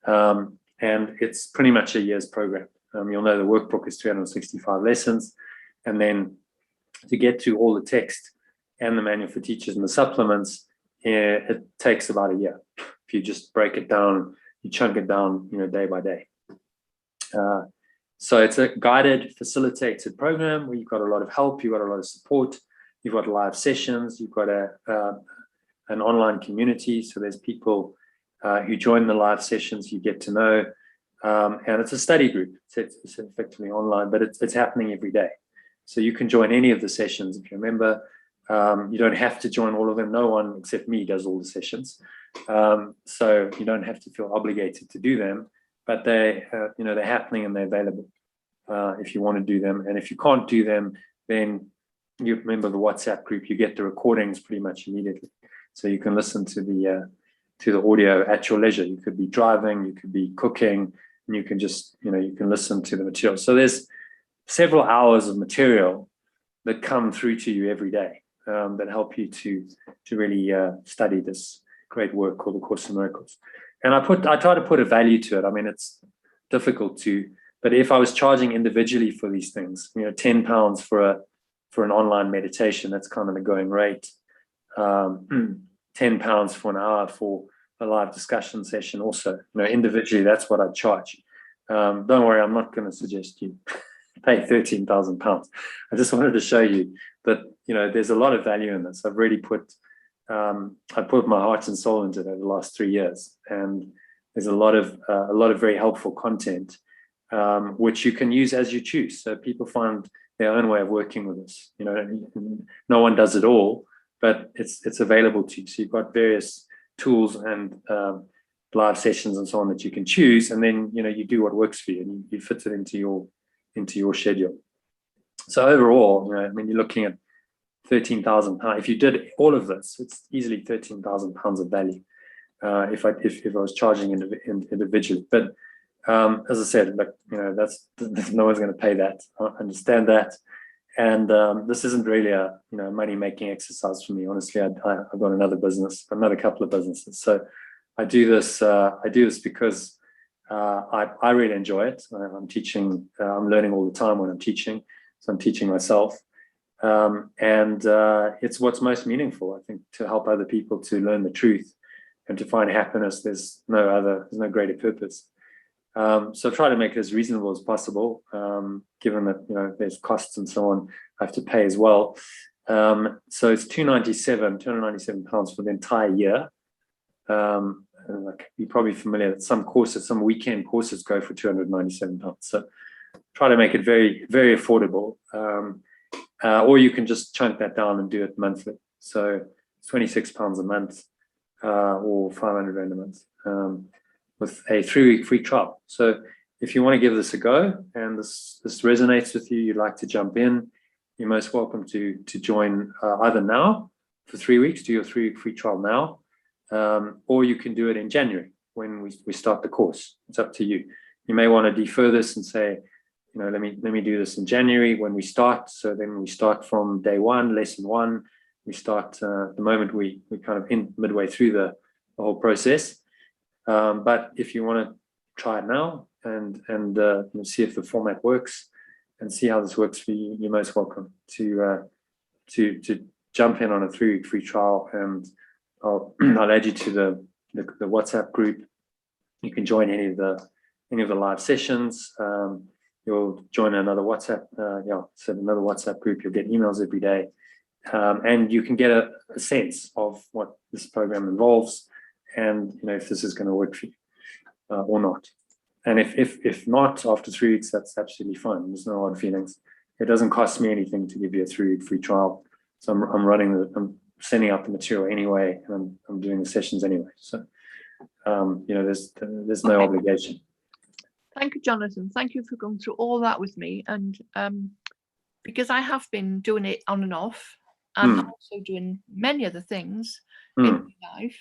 And it's pretty much a year's program. You'll know the workbook is 365 lessons. And then to get to all the text and the manual for teachers and the supplements, it takes about a year. If you just break it down, you chunk it down, day by day. So it's a guided, facilitated program where you've got a lot of help, you've got a lot of support, you've got live sessions, you've got an online community. So there's people who join the live sessions you get to know. And it's a study group. It's effectively online, but it's happening every day. So you can join any of the sessions if you're a member. You don't have to join all of them. No one except me does all the sessions. So you don't have to feel obligated to do them. But they're happening and they're available if you want to do them. And if you can't do them, then you remember the WhatsApp group. You get the recordings pretty much immediately. So you can listen to the audio at your leisure. You could be driving, you could be cooking, and you can just, you can listen to the material. So there's several hours of material that come through to you every day that help you to really study this great work called the Course in Miracles. And I try to put a value to it. I mean, it's difficult to, but if I was charging individually for these things, £10 for an online meditation, that's kind of the going rate. £10 for an hour for a live discussion session also. Individually, that's what I'd charge. Don't worry, I'm not going to suggest you pay £13,000. I just wanted to show you that, there's a lot of value in this. I've really put my heart and soul into it over the last 3 years. And there's a lot of very helpful content, which you can use as you choose. So people find their own way of working with this. No one does it all, but it's available to you. So you've got various tools and live sessions and so on that you can choose, and then you do what works for you, and you fit it into your schedule. So overall, you're looking at £13,000. If you did all of this, it's easily £13,000 of value. If I was charging individually, but as I said, that's no one's going to pay that. I understand that, and this isn't really a money-making exercise for me. Honestly, I've got another couple of businesses, so I do this because I really enjoy it. I'm teaching. I'm learning all the time when I'm teaching, so I'm teaching myself, and it's what's most meaningful, I think, to help other people to learn the truth and to find happiness. There's no greater purpose. So try to make it as reasonable as possible, given that there's costs and so on I have to pay as well. So it's £297 for the entire year. You're probably familiar that some weekend courses go for £297. So try to make it very, very affordable. Or you can just chunk that down and do it monthly. So it's £26 a month, or 500 Rand a month, with a 3-week free trial. So if you want to give this a go and this resonates with you, you'd like to jump in, you're most welcome to join either now for 3 weeks, do your 3-week free trial now, or you can do it in January when we start the course. It's up to you. You may want to defer this and say, let me do this in January when we start. So then we start from day one, lesson one. We start the moment we kind of in midway through the whole process. But if you want to try it now and see if the format works and see how this works for you, you're most welcome to jump in on a 3-week free trial, and I'll add you to the WhatsApp group. You can join any of the live sessions. You'll join another WhatsApp, another WhatsApp group. You'll get emails every day, and you can get a sense of what this program involves, and if this is going to work for you or not. And if not, after 3 weeks, that's absolutely fine. There's no hard feelings. It doesn't cost me anything to give you a 3-week free trial. So I'm sending out the material anyway, and I'm doing the sessions anyway. So there's no obligation. Thank you, Jonathan. Thank you for going through all that with me. And because I have been doing it on and off, and also doing many other things in my life,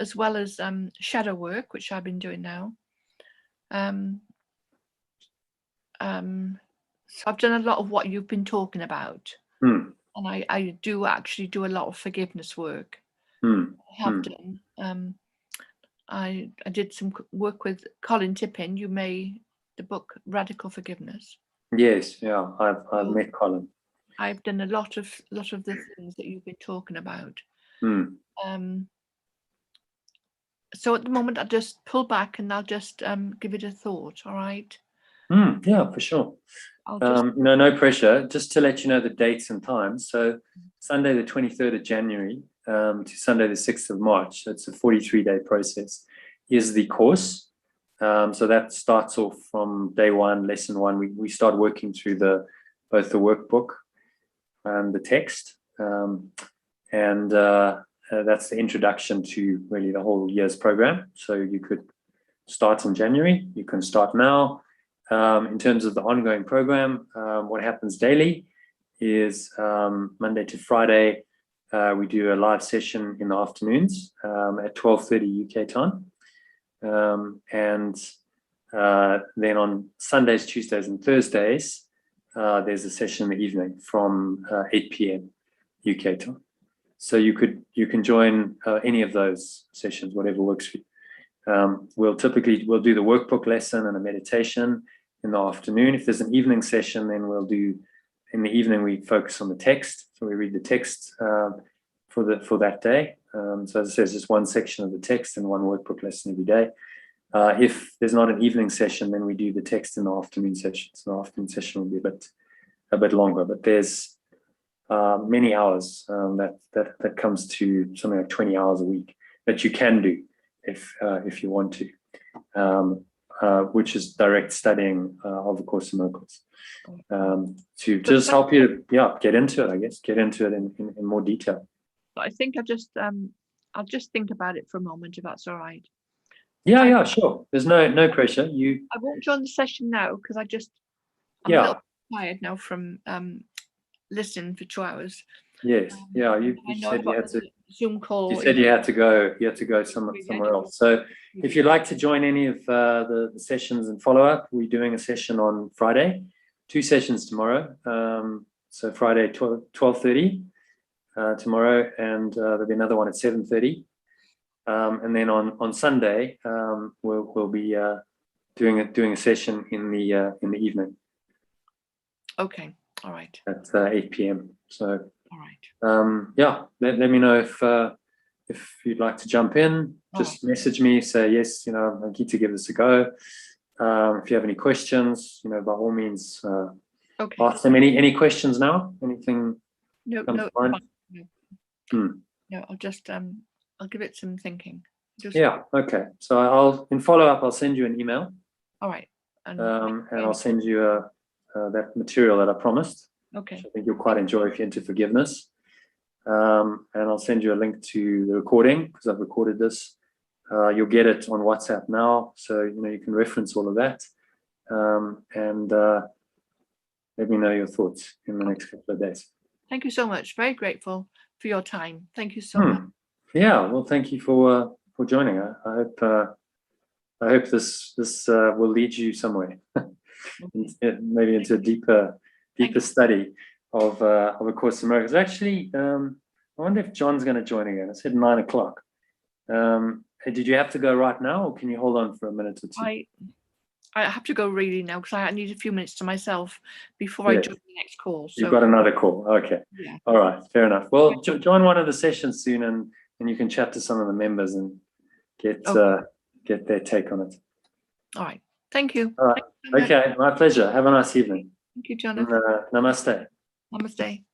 as well as shadow work, which I've been doing now. So I've done a lot of what you've been talking about. And I do actually do a lot of forgiveness work. I have done. I did some work with Colin Tippin. The book Radical Forgiveness. Yes, yeah, I've met Colin. I've done a lot of the things that you've been talking about. So at the moment, I'll just pull back and I'll just give it a thought. All right? Yeah, for sure. No pressure. Just to let you know the dates and times. So Sunday the 23rd of January to Sunday the 6th of March. So it's a 43-day process. Is the course. So that starts off from day one, lesson one. We start working through both the workbook and the text, and that's the introduction to really the whole year's program. So you could start in January. You can start now. In terms of the ongoing program, what happens daily is Monday to Friday. we do a live session in the afternoons at 12:30 UK time. And then on Sundays, Tuesdays, and Thursdays, there's a session in the evening from 8 p.m. UK time. So you can join any of those sessions, whatever works for you. We'll do the workbook lesson and a meditation in the afternoon. If there's an evening session, then we'll do, in the evening we focus on the text. So we read the text for that day. So as I said, it's just one section of the text and one workbook lesson every day. If there's not an evening session, then we do the text in the afternoon session. So the afternoon session will be a bit longer, but there's many hours that comes to something like 20 hours a week that you can do if you want to, which is direct studying of the Course in Miracles, to just help you to get into it, I guess, get into it in more detail. I think I'll just think about it for a moment, if that's all right. Yeah, sure. There's no pressure. I won't join the session now because I'm a little tired now from listening for 2 hours. Yes. You said you had to Zoom call. You said you had to go somewhere else. So if you'd like to join any of the sessions and follow up, we're doing a session on Friday, 2 sessions tomorrow. So Friday 12:30 tomorrow, and there'll be another one at 7:30. And then on Sunday, we'll be doing a session in the evening. Okay, all right. At 8 p.m. So all right. Let me know if you'd like to jump in. Just message me, say yes. I'm keen to give this a go. If you have any questions, by all means, ask them. Any questions now? Anything? No. No, I'll just I'll give it some thinking. Okay. So in follow-up, I'll send you an email. All right. And I'll send you that material that I promised. Okay. Which I think you'll quite enjoy if you're into forgiveness. And I'll send you a link to the recording because I've recorded this. You'll get it on WhatsApp now, so you can reference all of that. And let me know your thoughts in the next couple of days. Thank you so much. Very grateful for your time. Thank you so much. Yeah, well, thank you for joining. I hope this will lead you somewhere, maybe into a deeper study of A Course in Miracles. Actually, I wonder if John's going to join again. I said 9 o'clock. Did you have to go right now, or can you hold on for a minute or two? I have to go really now because I need a few minutes to myself before I join the next call. So. You've got another call. Okay. Yeah. All right. Fair enough. Well, join one of the sessions soon, and you can chat to some of the members and get their take on it. All right. Thank you. All right. Okay. My pleasure. Have a nice evening. Thank you, Jonathan. Namaste. Namaste.